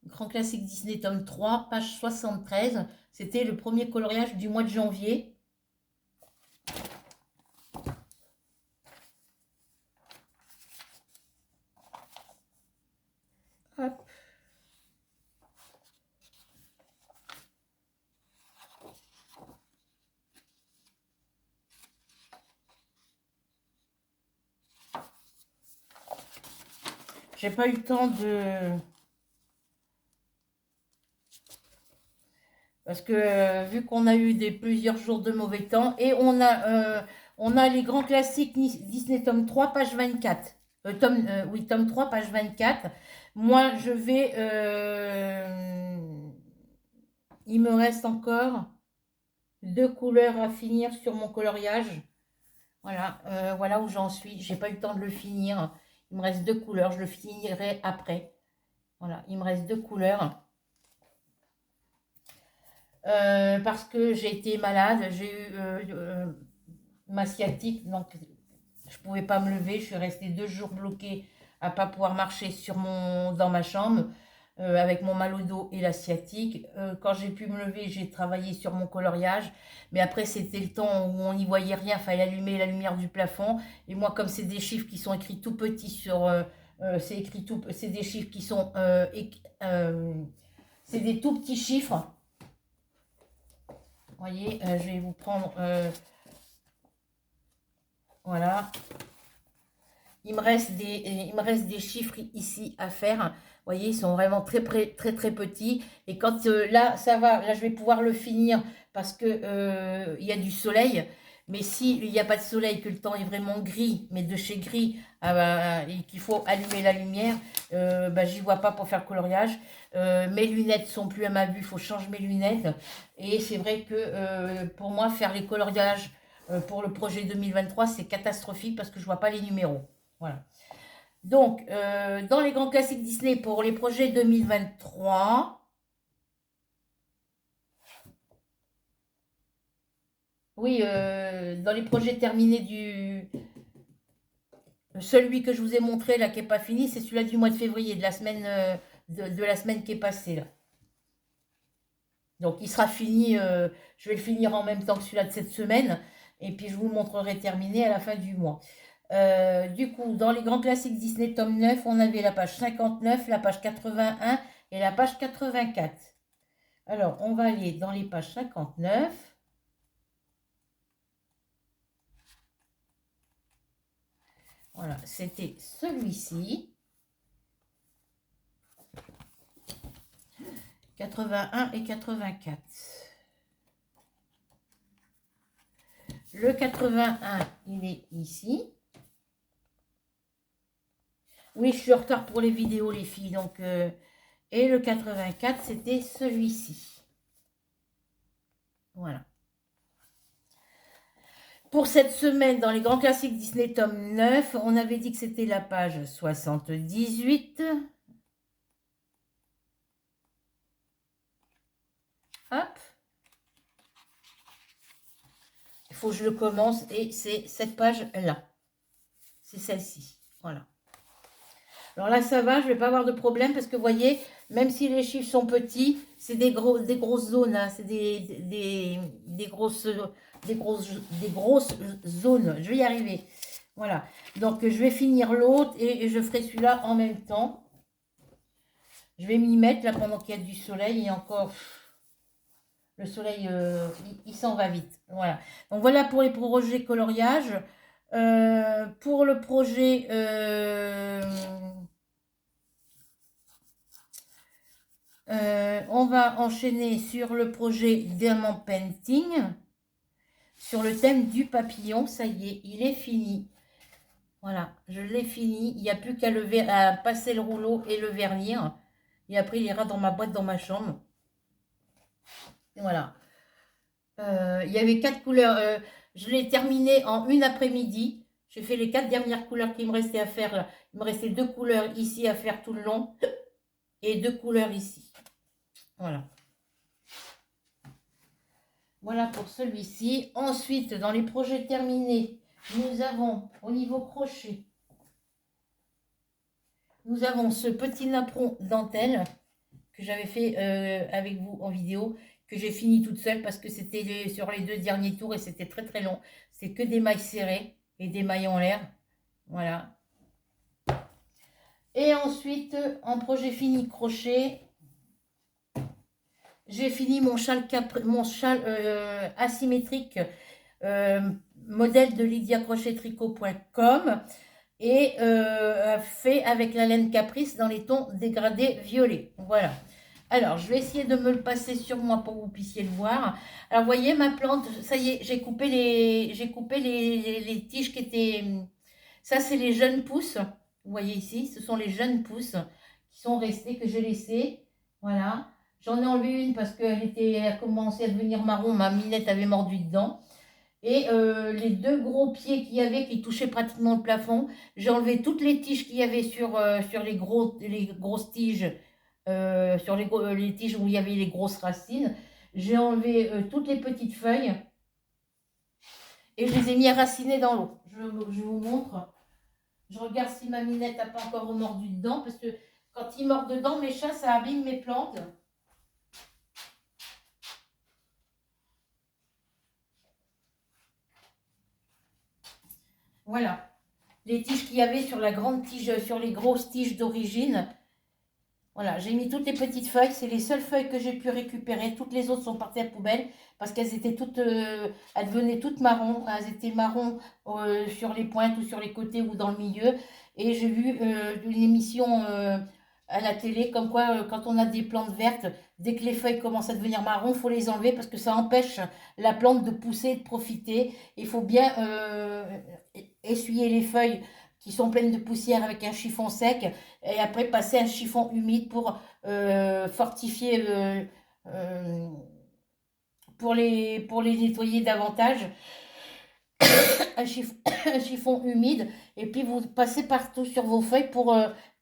Grand classique Disney, tome 3, page 73. C'était le premier coloriage du mois de janvier. Hop. J'ai pas eu le temps de... Parce que vu qu'on a eu plusieurs jours de mauvais temps, et on a les grands classiques Disney tome 3, page 24. Oui, tome 3, page 24. Moi, je vais... il me reste encore 2 couleurs à finir sur mon coloriage. Voilà, voilà où j'en suis. J'ai pas eu le temps de le finir. Il me reste 2 couleurs. Je le finirai après. Voilà, il me reste 2 couleurs. Parce que j'ai été malade, j'ai eu ma sciatique, donc je ne pouvais pas me lever. Je suis restée 2 jours bloquée à ne pas pouvoir marcher dans ma chambre avec mon mal au dos et la sciatique. Quand j'ai pu me lever, j'ai travaillé sur mon coloriage. Mais après, c'était le temps où on n'y voyait rien, il fallait allumer la lumière du plafond. Et moi, comme c'est des chiffres qui sont écrits tout petits c'est des chiffres qui sont... c'est des tout petits chiffres. Voyez, je vais vous prendre, voilà, il me reste des chiffres ici à faire. Vous voyez, ils sont vraiment très petits. Et quand là, ça va, là, je vais pouvoir le finir parce que il y a du soleil. Mais s'il n'y a pas de soleil, que le temps est vraiment gris, mais de chez gris, et qu'il faut allumer la lumière, j'y vois pas pour faire le coloriage. Mes lunettes sont plus à ma vue, il faut changer mes lunettes. Et c'est vrai que pour moi, faire les coloriages pour le projet 2023, c'est catastrophique parce que je vois pas les numéros. Voilà. Donc, dans les grands classiques Disney pour les projets 2023, oui, dans les projets terminés celui que je vous ai montré là qui n'est pas fini, c'est celui-là du mois de février, de la semaine, de la semaine qui est passée là. Donc, il sera fini, je vais le finir en même temps que celui-là de cette semaine, et puis je vous le montrerai terminé à la fin du mois. Du coup, dans les grands classiques Disney tome 9, on avait la page 59, la page 81 et la page 84. Alors, on va aller dans les pages 59. Voilà, c'était celui-ci. 81 et 84. Le 81, il est ici. Oui, je suis en retard pour les vidéos, les filles. Donc, et le 84, c'était celui-ci. Voilà. Pour cette semaine, dans les grands classiques Disney tome 9, on avait dit que c'était la page 78. Hop. Il faut que je le commence et c'est cette page-là. C'est celle-ci. Voilà. Alors là, ça va, je ne vais pas avoir de problème parce que vous voyez, même si les chiffres sont petits, c'est des grosses zones. Hein, c'est des grosses zones. Je vais y arriver. Voilà. Donc, je vais finir l'autre et je ferai celui-là en même temps. Je vais m'y mettre là pendant qu'il y a du soleil et encore... Le soleil, il s'en va vite. Voilà. Donc, voilà pour les projets coloriage. Pour le projet... on va enchaîner sur le projet Diamant Painting, sur le thème du papillon. Ça y est, il est fini. Voilà, je l'ai fini. Il n'y a plus qu'à à passer le rouleau et le vernir. Et après, il ira dans ma boîte, dans ma chambre. Et voilà. Il y avait 4 couleurs. Je l'ai terminé en une après-midi. J'ai fait les 4 dernières couleurs qui me restaient à faire. Là. Il me restait 2 couleurs ici à faire tout le long. Et 2 couleurs ici. Voilà. Voilà pour celui-ci. Ensuite, dans les projets terminés, nous avons au niveau crochet, nous avons ce petit napperon dentelle que j'avais fait avec vous en vidéo, que j'ai fini toute seule parce que c'était sur les 2 derniers tours et c'était très très long. C'est que des mailles serrées et des mailles en l'air. Voilà. Et ensuite, en projet fini crochet, j'ai fini mon châle, asymétrique modèle de lydiacrochettricot.com et fait avec la laine caprice dans les tons dégradés violets. Voilà. Alors, je vais essayer de me le passer sur moi pour que vous puissiez le voir. Alors, vous voyez ma plante, ça y est, j'ai coupé les tiges qui étaient... Ça, c'est les jeunes pousses. Vous voyez ici, ce sont les jeunes pousses qui sont restées, que j'ai laissées. Voilà. J'en ai enlevé une parce qu'elle a commencé à devenir marron. Ma minette avait mordu dedans. Et les 2 gros pieds qu'il y avait qui touchaient pratiquement le plafond, j'ai enlevé toutes les tiges qu'il y avait sur les grosses tiges, sur les tiges où il y avait les grosses racines. J'ai enlevé toutes les petites feuilles et je les ai mis à raciner dans l'eau. Je vous montre. Je regarde si ma minette n'a pas encore mordu dedans parce que quand ils mordent dedans, mes chats, ça abîme mes plantes. Voilà, les tiges qu'il y avait sur la grande tige, sur les grosses tiges d'origine. Voilà, j'ai mis toutes les petites feuilles. C'est les seules feuilles que j'ai pu récupérer. Toutes les autres sont parties à la poubelle parce qu'elles étaient toutes, elles devenaient toutes marron. Elles étaient marron sur les pointes ou sur les côtés ou dans le milieu. Et j'ai vu une émission à la télé comme quoi quand on a des plantes vertes, dès que les feuilles commencent à devenir marron, il faut les enlever parce que ça empêche la plante de pousser et de profiter. Il faut bien essuyer les feuilles qui sont pleines de poussière avec un chiffon sec et après passer un chiffon humide pour fortifier pour les nettoyer davantage. un, chiffon, un chiffon humide et puis vous passez partout sur vos feuilles pour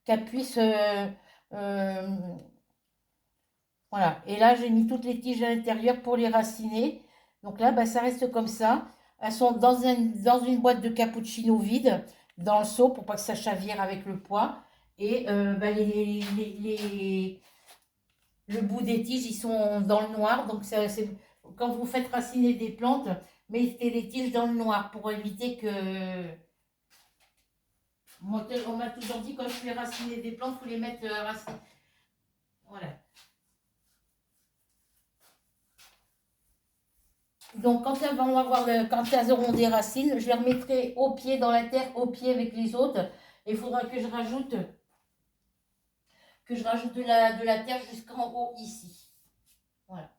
qu'elles puissent voilà. Et là j'ai mis toutes les tiges à l'intérieur pour les raciner. Donc là ça reste comme ça. Elles sont dans une boîte de cappuccino vide dans le seau pour pas que ça chavire avec le poids. Et le bout des tiges, ils sont dans le noir. Donc, quand vous faites raciner des plantes, mettez les tiges dans le noir pour éviter que... On m'a toujours dit, quand je fais raciner des plantes, il faut les mettre raciner. Voilà. Donc, quand elles vont avoir, quand elles auront des racines, je les remettrai au pied dans la terre, au pied avec les autres. Et il faudra que je rajoute de la terre jusqu'en haut ici. Voilà.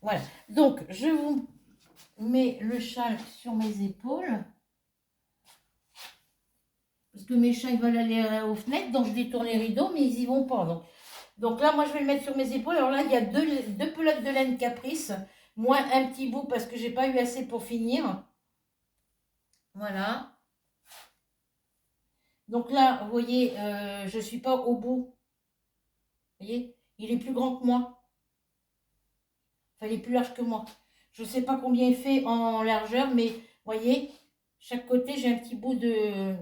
Voilà. Donc, je vous mets le châle sur mes épaules. Parce que mes chats, ils veulent aller aux fenêtres, donc je détourne les rideaux, mais ils y vont pas. Donc là, moi, je vais le mettre sur mes épaules. Alors là, il y a deux pelotes de laine Caprice, moins un petit bout parce que j'ai pas eu assez pour finir. Voilà. Donc là, vous voyez, je ne suis pas au bout. Vous voyez, il est plus grand que moi. Enfin, il est plus large que moi. Je ne sais pas combien il fait en largeur, mais vous voyez, chaque côté, j'ai un petit bout de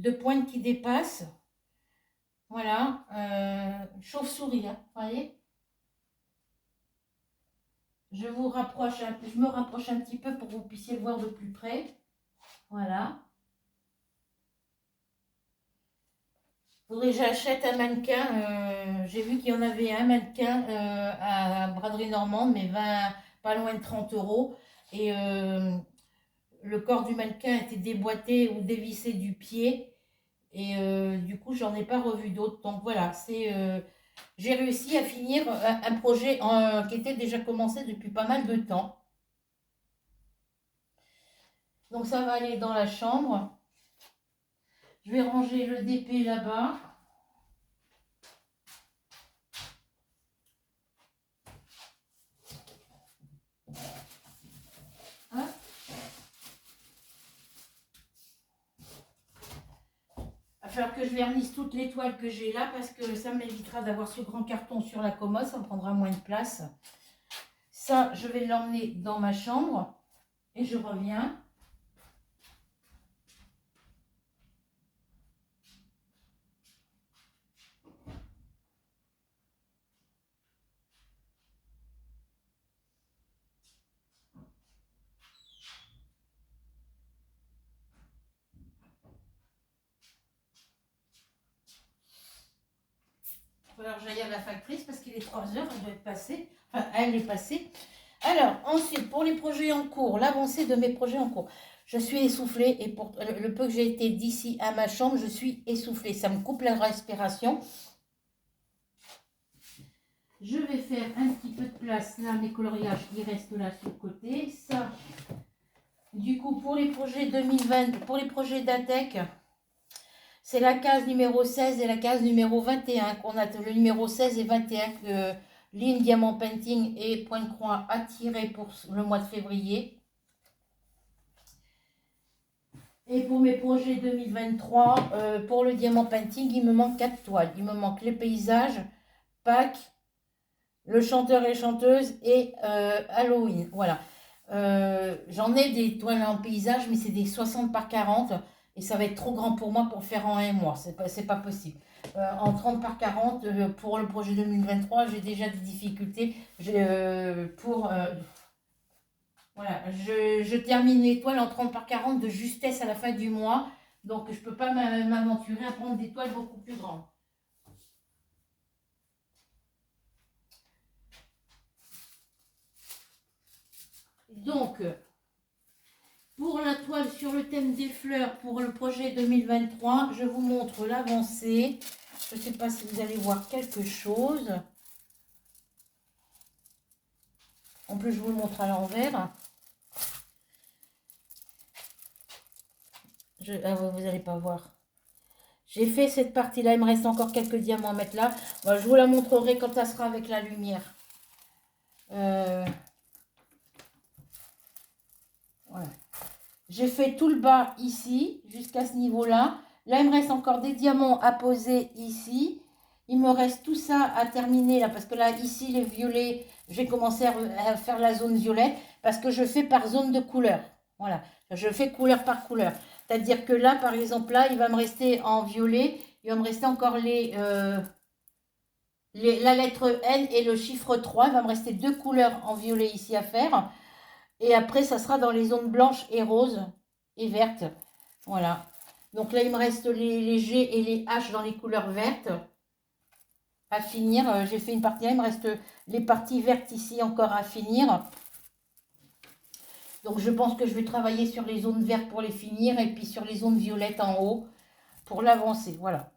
pointe qui dépasse. Voilà, chauve-souris, hein, vous voyez. Je me rapproche un petit peu pour que vous puissiez le voir de plus près. Voilà. Faudrait que j'achète un mannequin. J'ai vu qu'il y en avait un mannequin à Braderie Normande, mais pas loin de 30 euros. Et le corps du mannequin était déboîté ou dévissé du pied. Et du coup, j'en ai pas revu d'autres. Donc voilà, j'ai réussi à finir un projet qui était déjà commencé depuis pas mal de temps. Donc ça va aller dans la chambre. Je vais ranger le DP là-bas. Hein? Il va falloir que je vernisse toutes les toiles que j'ai là parce que ça m'évitera d'avoir ce grand carton sur la commode, ça me prendra moins de place. Ça, je vais l'emmener dans ma chambre et je reviens. Il va falloir que j'aille à la factrice parce qu'il est 3 heures, elle doit être passée. Enfin, elle est passée. Alors, ensuite, pour les projets en cours, l'avancée de mes projets en cours. Je suis essoufflée et pour le peu que j'ai été d'ici à ma chambre, je suis essoufflée. Ça me coupe la respiration. Je vais faire un petit peu de place. Là, mes coloriages, ils restent là sur le côté. Ça, du coup, pour les projets 2020, pour les projets d'ATEC, c'est la case numéro 16 et la case numéro 21 qu'on a. Le numéro 16 et 21 que ligne diamant painting et point de croix a tiré pour le mois de février. Et pour mes projets 2023, pour le diamant painting, il me manque 4 toiles. Il me manque les paysages, Pâques, le chanteur et chanteuse et Halloween. Voilà. J'en ai des toiles en paysage, mais c'est des 60 par 40 et ça va être trop grand pour moi pour faire en un mois. C'est pas possible. En 30 par 40, pour le projet 2023, j'ai déjà des difficultés. Voilà, je termine les toiles en 30 par 40 de justesse à la fin du mois. Donc, je ne peux pas m'aventurer à prendre des toiles beaucoup plus grandes. Donc, pour la toile sur le thème des fleurs, pour le projet 2023, je vous montre l'avancée. Je ne sais pas si vous allez voir quelque chose. En plus, je vous le montre à l'envers. Vous n'allez pas voir. J'ai fait cette partie-là. Il me reste encore quelques diamants à mettre là. Bon, je vous la montrerai quand ça sera avec la lumière. Voilà. J'ai fait tout le bas ici, jusqu'à ce niveau-là. Là, il me reste encore des diamants à poser ici. Il me reste tout ça à terminer là, parce que là, ici, les violets, j'ai commencé à faire la zone violette, parce que je fais par zone de couleur. Voilà, je fais couleur par couleur. C'est-à-dire que là, par exemple, là, il va me rester en violet, il va me rester encore la lettre N et le chiffre 3. Il va me rester 2 couleurs en violet ici à faire. Et après, ça sera dans les zones blanches et roses et vertes. Voilà. Donc là, il me reste les G et les H dans les couleurs vertes. à finir. J'ai fait une partie là, il me reste les parties vertes ici encore à finir. Donc je pense que je vais travailler sur les zones vertes pour les finir et puis sur les zones violettes en haut pour l'avancer. Voilà.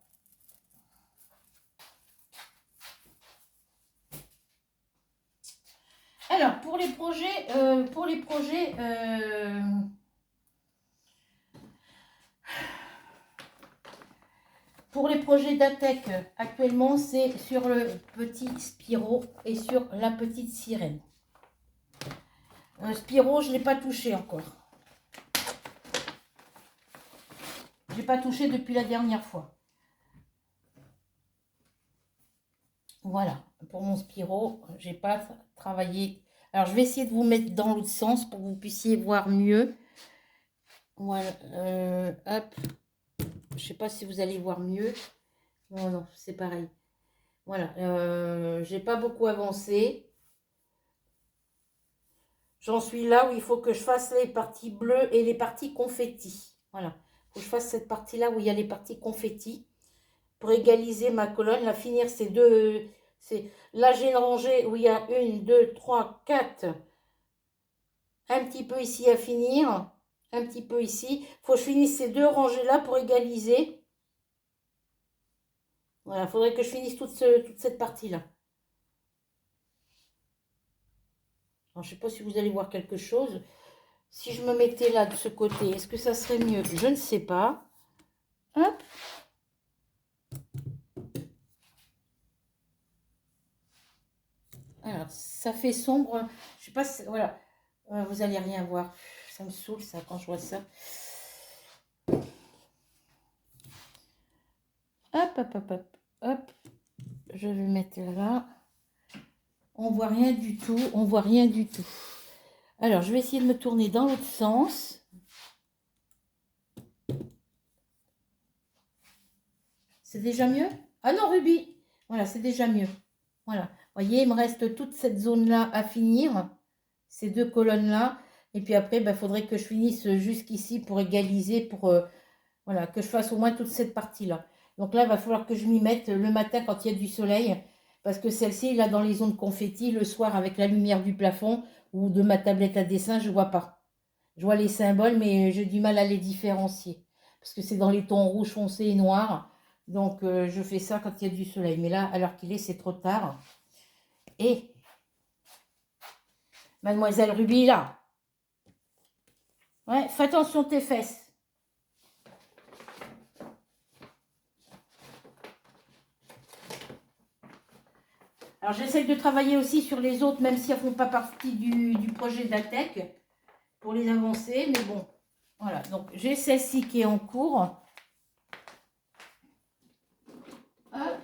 Alors pour les projets, pour les projets d'Atec, actuellement c'est sur le petit Spiro et sur la petite sirène. Spiro, je ne l'ai pas touché encore. Je n'ai pas touché depuis la dernière fois. Voilà, pour mon Spiro, je n'ai pas travaillé. Alors, je vais essayer de vous mettre dans l'autre sens pour que vous puissiez voir mieux. Voilà, hop. Je ne sais pas si vous allez voir mieux. Non, non, c'est pareil. Voilà, j'ai pas beaucoup avancé. J'en suis là où il faut que je fasse les parties bleues et les parties confetti. Voilà, il faut que je fasse cette partie-là où il y a les parties confetti pour égaliser ma colonne. La finir, c'est deux. Là, j'ai une rangée où il y a 1, 2, 3, 4. Un petit peu ici à finir. Un petit peu ici. Il faut que je finisse ces deux rangées-là pour égaliser. Voilà, il faudrait que je finisse toute cette partie-là. Je ne sais pas si vous allez voir quelque chose. Si je me mettais là de ce côté, est-ce que ça serait mieux? Je ne sais pas. Hop. Alors, ça fait sombre. Je sais pas si... Voilà. Vous allez rien voir. Ça me saoule ça quand je vois ça. Hop, hop, hop, hop. Hop. Je vais mettre là. On voit rien du tout. On voit rien du tout. Alors, je vais essayer de me tourner dans l'autre sens. C'est déjà mieux? Ah non, Ruby. Voilà, c'est déjà mieux. Voilà. Vous voyez, il me reste toute cette zone-là à finir. Ces deux colonnes-là. Et puis après, il faudrait que je finisse jusqu'ici pour égaliser, pour voilà, que je fasse au moins toute cette partie-là. Donc là, il va falloir que je m'y mette le matin quand il y a du soleil. Parce que celle-ci, là, dans les zones confetti, le soir, avec la lumière du plafond ou de ma tablette à dessin, je ne vois pas. Je vois les symboles, mais j'ai du mal à les différencier. Parce que c'est dans les tons rouge foncé et noir. Donc, je fais ça quand il y a du soleil. Mais là, à l'heure qu'il est, c'est trop tard. Et Mademoiselle Ruby, là. Ouais, fais attention à tes fesses. Alors, j'essaie de travailler aussi sur les autres, même si elles ne font pas partie du projet d'Atec, pour les avancer. Mais bon, voilà. Donc, j'ai celle-ci qui est en cours. Hop.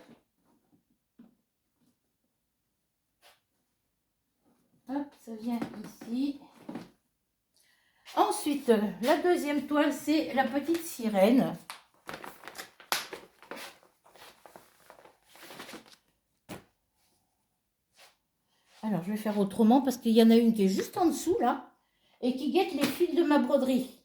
Hop, ça vient ici. Ensuite, la deuxième toile, c'est la petite sirène. Alors, je vais faire autrement parce qu'il y en a une qui est juste en dessous, là, et qui guette les fils de ma broderie.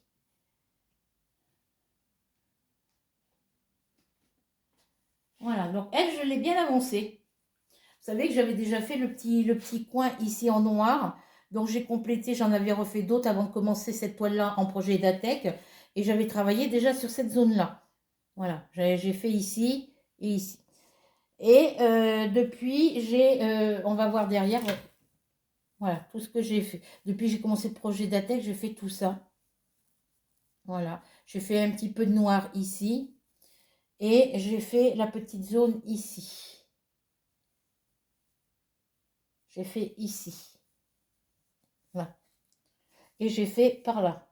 Voilà, donc elle, je l'ai bien avancée. Vous savez que j'avais déjà fait le petit coin ici en noir. Donc, j'ai complété, j'en avais refait d'autres avant de commencer cette toile-là en projet d'Atec. Et j'avais travaillé déjà sur cette zone-là. Voilà, j'ai fait ici et ici. Et depuis, on va voir derrière, voilà, tout ce que j'ai fait. Depuis que j'ai commencé le projet d'Atec, j'ai fait tout ça. Voilà, j'ai fait un petit peu de noir ici. Et j'ai fait la petite zone ici. J'ai fait ici. Voilà. Et j'ai fait par là.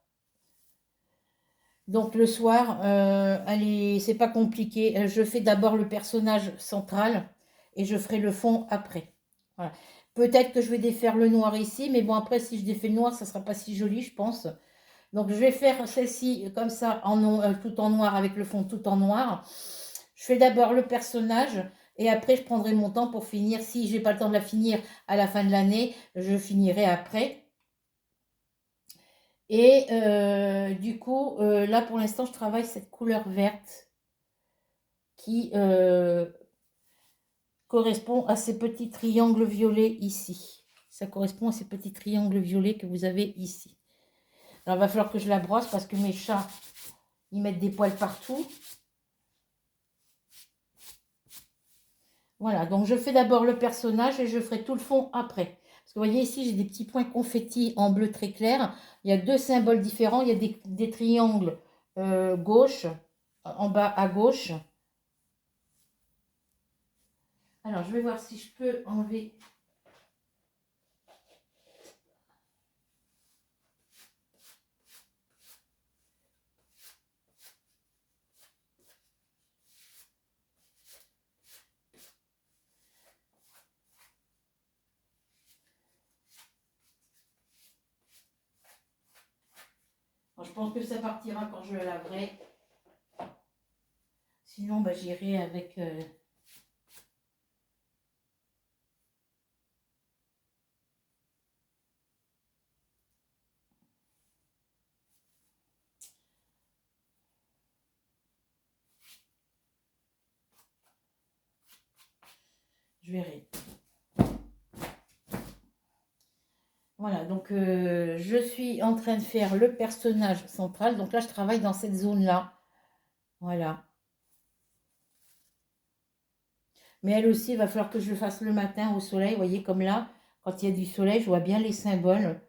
Donc le soir, allez, c'est pas compliqué. Je fais d'abord le personnage central et je ferai le fond après. Voilà. Peut-être que je vais défaire le noir ici, mais bon, après, si je défais le noir, ça sera pas si joli, je pense. Donc je vais faire celle-ci comme ça, tout en noir, avec le fond tout en noir. Je fais d'abord le personnage et après, je prendrai mon temps pour finir. Si j'ai pas le temps de la finir à la fin de l'année, je finirai après. Et du coup, là pour l'instant, je travaille cette couleur verte qui correspond à ces petits triangles violets ici. Ça correspond à ces petits triangles violets que vous avez ici. Alors, il va falloir que je la brosse parce que mes chats, ils mettent des poils partout. Voilà, donc je fais d'abord le personnage et je ferai tout le fond après. Parce que vous voyez ici, j'ai des petits points confettis en bleu très clair. Il y a deux symboles différents. Il y a des triangles gauche, en bas à gauche. Alors, je vais voir si je peux enlever. Bon, je pense que ça partira quand je la laverai. Sinon, bah, j'irai avec... je verrai. Voilà, donc je suis en train de faire le personnage central. Donc là, je travaille dans cette zone-là. Voilà. Mais elle aussi, il va falloir que je le fasse le matin au soleil. Vous voyez, comme là, quand il y a du soleil, je vois bien les symboles.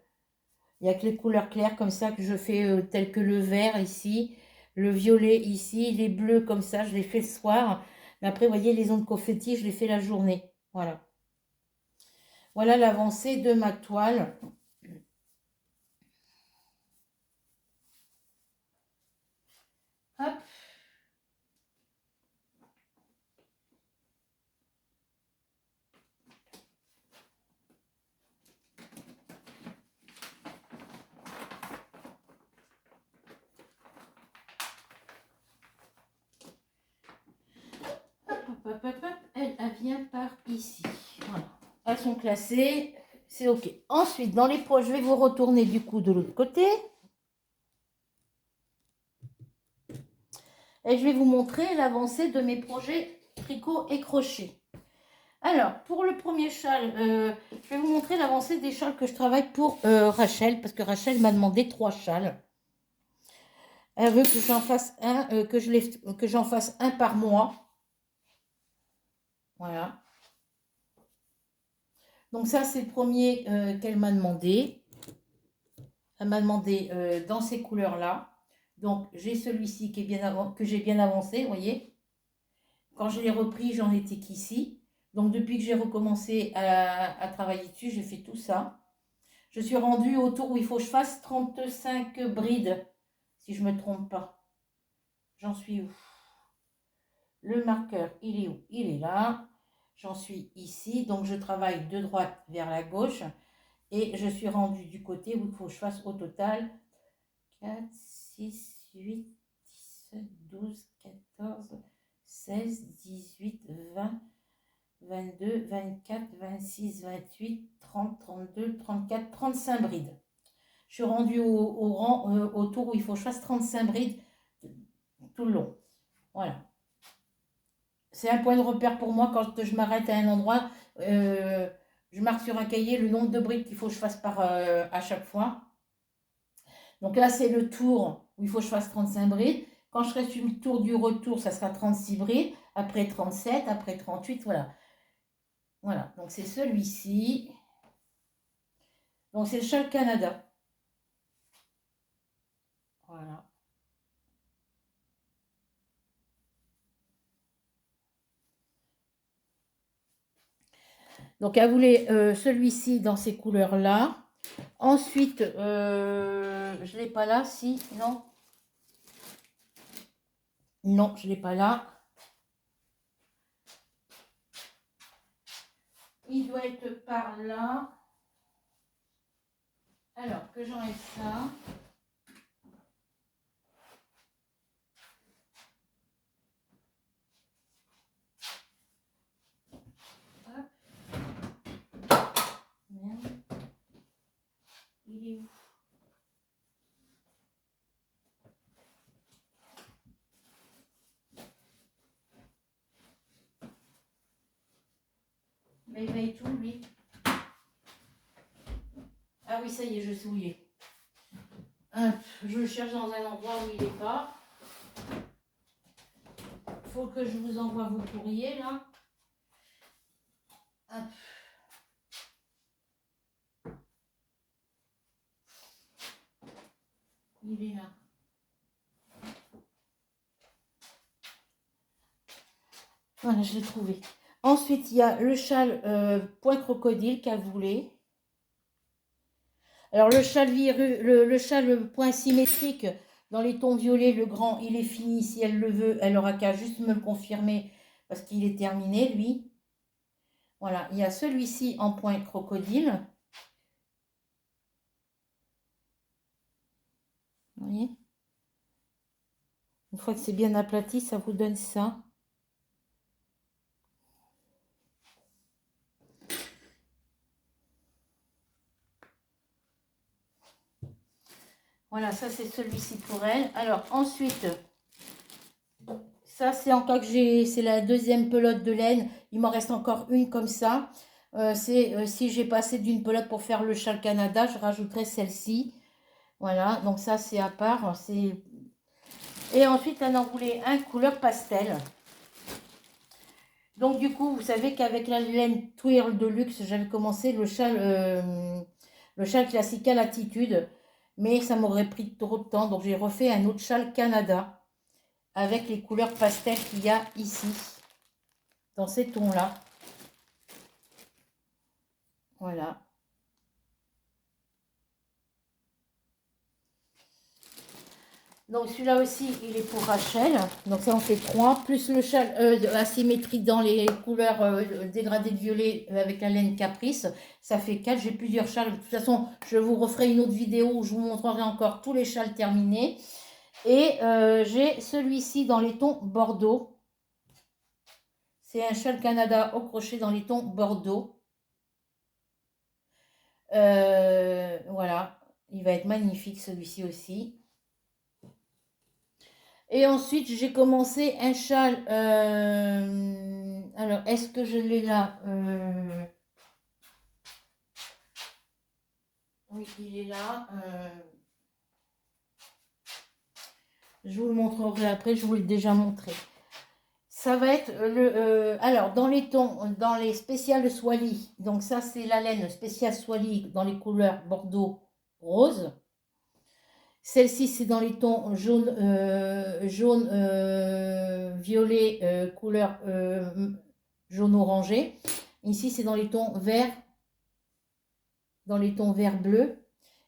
Il n'y a que les couleurs claires comme ça que je fais, tel que le vert ici, le violet ici, les bleus comme ça, je les fais le soir. Mais après, vous voyez, les ondes confettis, je les fais la journée. Voilà. Voilà l'avancée de ma toile. Hop. Elle vient par ici. Voilà. Elles sont classées. C'est OK. Ensuite, dans les poches, je vais vous retourner du coup de l'autre côté. Et je vais vous montrer l'avancée de mes projets tricot et crochet. Alors, pour le premier châle, je vais vous montrer l'avancée des châles que je travaille pour Rachel, parce que Rachel m'a demandé 3 châles. Elle veut que j'en fasse un, que j'en fasse un par mois. Voilà. Donc ça, c'est le premier qu'elle m'a demandé. Elle m'a demandé dans ces couleurs-là. Donc, j'ai celui-ci qui est que j'ai bien avancé, vous voyez. Quand je l'ai repris, j'en étais qu'ici. Donc, depuis que j'ai recommencé à travailler dessus, j'ai fait tout ça. Je suis rendue au tour où il faut que je fasse 35 brides, si je ne me trompe pas. J'en suis où? Le marqueur, il est où? Il est là. J'en suis ici. Donc, je travaille de droite vers la gauche. Et je suis rendue du côté où il faut que je fasse au total 4, 6, 8, 17, 12, 14, 16, 18, 20, 22, 24, 26, 28, 30, 32, 34, 35 brides. Je suis rendue au tour où il faut que je fasse 35 brides tout le long. Voilà. C'est un point de repère pour moi quand je m'arrête à un endroit. Je marque sur un cahier le nombre de brides qu'il faut que je fasse à chaque fois. Donc là, c'est le tour où il faut que je fasse 35 brides. Quand je serai sur le tour du retour, ça sera 36 brides. Après 37, après 38, voilà. Voilà, donc c'est celui-ci. Donc c'est le châle Canada. Voilà. Donc elle voulait celui-ci dans ces couleurs-là. Ensuite, je ne l'ai pas là, si, non. Non, je ne l'ai pas là. Il doit être par là. Alors, que j'enlève ça. Hop. Merde. Il est où? réveille tout, lui. Ah oui, ça y est, je suis souillée. Je le cherche dans un endroit où il n'est pas. Faut que je vous envoie vos courriers, là. Hop. Il est là. Voilà, je l'ai trouvé. Ensuite, il y a le châle point crocodile qu'elle voulait. Alors, le châle, le châle point symétrique dans les tons violets, le grand, il est fini. Si elle le veut, elle aura qu'à juste me le confirmer parce qu'il est terminé, lui. Voilà, il y a celui-ci en point crocodile. Vous voyez? Une fois que c'est bien aplati, ça vous donne ça. Voilà, ça c'est celui-ci pour elle. Alors ensuite, ça c'est encore que c'est la deuxième pelote de laine. Il m'en reste encore une comme ça. Si j'ai passé d'une pelote pour faire le châle Canada, je rajouterai celle-ci. Voilà, donc ça c'est à part. Et ensuite, elle en voulait un couleur pastel. Donc du coup, vous savez qu'avec la laine Twirl de luxe, j'avais commencé le châle classique à l'attitude. Mais ça m'aurait pris trop de temps, donc j'ai refait un autre châle Canada avec les couleurs pastel qu'il y a ici, dans ces tons-là. Voilà. Donc celui-là aussi, il est pour Rachel. Donc ça en fait 3, plus le châle asymétrique dans les couleurs dégradées de violet avec la laine Caprice. Ça fait 4, j'ai plusieurs châles. De toute façon, je vous referai une autre vidéo où je vous montrerai encore tous les châles terminés. Et j'ai celui-ci dans les tons Bordeaux. C'est un châle Canada au crochet dans les tons Bordeaux. Voilà, il va être magnifique celui-ci aussi. Et ensuite, j'ai commencé un châle. Alors, est-ce que je l'ai là? Oui, il est là. Je vous le montrerai après, je vous l'ai déjà montré. Ça va être alors, dans les tons, dans les spéciales Swally. Donc, ça, c'est la laine spéciale Swally dans les couleurs Bordeaux rose. Celle-ci, c'est dans les tons jaune, violet, couleur jaune orangé. Ici, c'est dans les tons vert, bleu.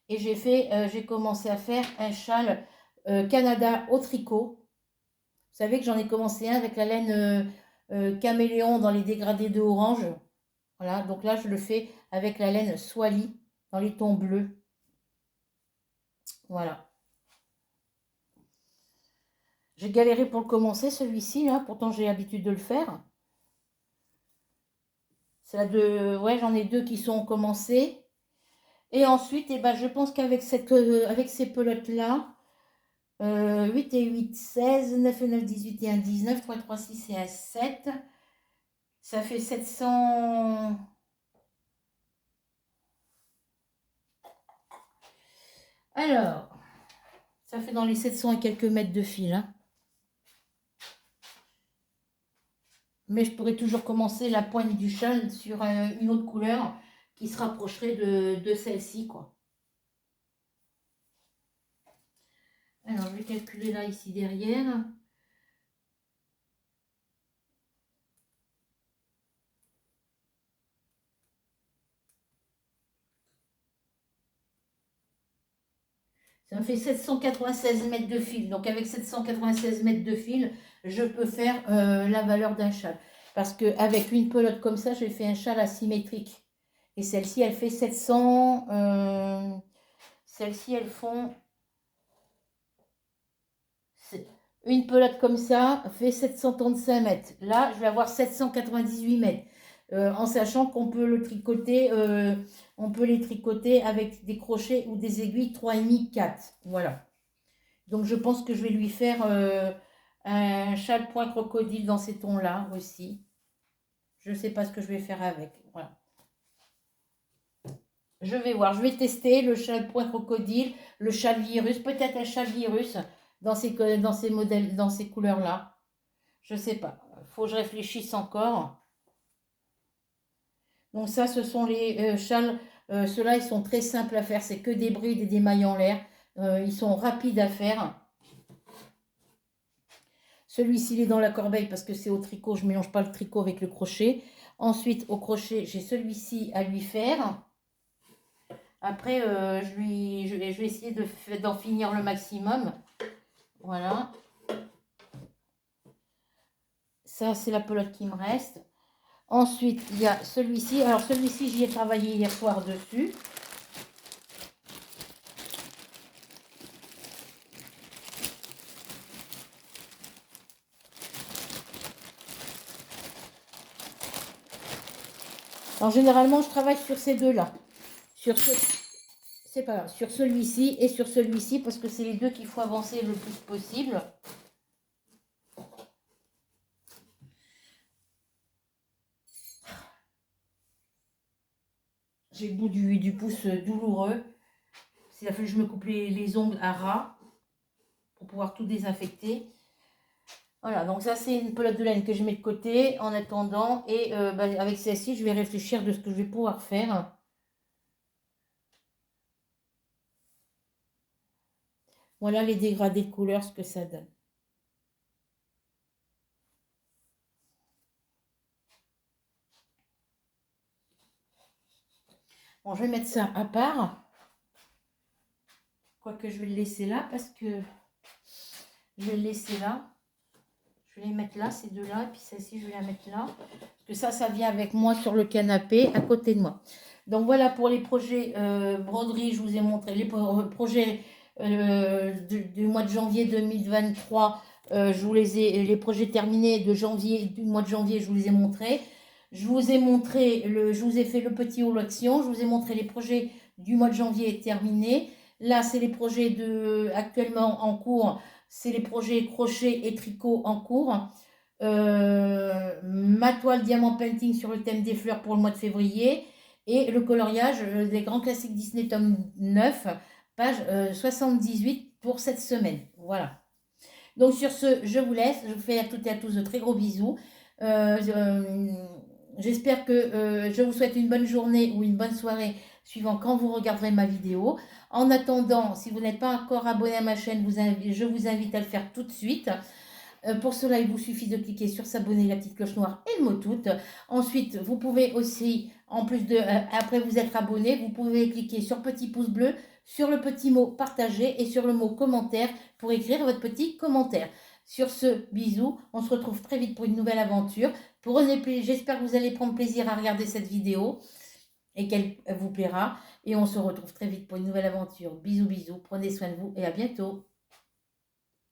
Et j'ai commencé à faire un châle Canada au tricot. Vous savez que j'en ai commencé un avec la laine caméléon dans les dégradés de orange. Voilà, donc là, je le fais avec la laine Swally dans les tons bleus. Voilà. J'ai galéré pour le commencer, celui-ci, là. Pourtant, j'ai l'habitude de le faire. Ouais, j'en ai 2 qui sont commencés. Et ensuite, eh ben, je pense qu'avec avec ces pelotes-là, 8 et 8, 16, 9 et 9, 18 et 1, 19, 3, 3, 6 et 1, 7. Ça fait 700... Alors, ça fait dans les 700 et quelques mètres de fil, hein. Mais je pourrais toujours commencer la pointe du châle sur une autre couleur qui se rapprocherait de celle-ci, quoi. Alors, je vais calculer là, ici, derrière. Ça me fait 796 mètres de fil. Donc, avec 796 mètres de fil, je peux faire la valeur d'un châle. Parce qu'avec une pelote comme ça, j'ai fait un châle asymétrique. Et celle-ci, elle fait 700... Celles-ci, elles font... Une pelote comme ça fait 735 mètres. Là, je vais avoir 798 mètres. En sachant qu'on peut le tricoter, on peut les tricoter avec des crochets ou des aiguilles 3,5, 4. Voilà. Donc, je pense que je vais lui faire un châle point crocodile dans ces tons-là aussi. Je ne sais pas ce que je vais faire avec. Voilà. Je vais voir, je vais tester le châle point crocodile, le châle virus, peut-être un châle virus dans ces modèles, dans ces couleurs-là. Je sais pas. Faut que je réfléchisse encore. Donc ça, ce sont les châles. Ceux-là, ils sont très simples à faire. C'est que des brides et des mailles en l'air. Ils sont rapides à faire. Celui-ci, il est dans la corbeille parce que c'est au tricot. Je ne mélange pas le tricot avec le crochet. Ensuite, au crochet, j'ai celui-ci à lui faire. Après, je vais essayer d'en finir le maximum. Voilà. Ça, c'est la pelote qui me reste. Ensuite, il y a celui-ci. Alors, celui-ci, j'y ai travaillé hier soir dessus. Alors, généralement, je travaille sur ces deux-là. C'est pas grave. Sur celui-ci et sur celui-ci, parce que c'est les deux qu'il faut avancer le plus possible. J'ai le bout du pouce douloureux. Il a fallu que je me coupe les ongles à ras pour pouvoir tout désinfecter. Voilà, donc ça c'est une pelote de laine que je mets de côté en attendant. Et avec celle-ci, je vais réfléchir de ce que je vais pouvoir faire. Voilà les dégradés de couleurs, ce que ça donne. Bon, je vais mettre ça à part. Quoique je vais le laisser là parce que je vais le laisser là. Je vais les mettre là, ces deux-là. Et puis celle-ci, je vais la mettre là. Parce que ça vient avec moi sur le canapé à côté de moi. Donc voilà pour les projets broderie, je vous ai montré les projets du mois de janvier 2023. Je vous les projets terminés de janvier, du mois de janvier, je vous les ai montrés. Je vous ai montré, je vous ai fait le petit haul action. Je vous ai montré les projets du mois de janvier terminés. Là, c'est les projets actuellement en cours. C'est les projets crochet et tricot en cours. Ma toile diamant painting sur le thème des fleurs pour le mois de février. Et le coloriage des grands classiques Disney tome 9, page 78 pour cette semaine. Voilà. Donc sur ce, je vous laisse. Je vous fais à toutes et à tous de très gros bisous. J'espère que je vous souhaite une bonne journée ou une bonne soirée suivant quand vous regarderez ma vidéo. En attendant, si vous n'êtes pas encore abonné à ma chaîne, je vous invite à le faire tout de suite. Pour cela, il vous suffit de cliquer sur s'abonner, la petite cloche noire et le mot tout. Ensuite, vous pouvez aussi, en plus de, après vous être abonné, vous pouvez cliquer sur petit pouce bleu, sur le petit mot partager et sur le mot commentaire pour écrire votre petit commentaire. Sur ce, bisous, on se retrouve très vite pour une nouvelle aventure. J'espère que vous allez prendre plaisir à regarder cette vidéo et qu'elle vous plaira. Et on se retrouve très vite pour une nouvelle aventure. Bisous, bisous, prenez soin de vous et à bientôt.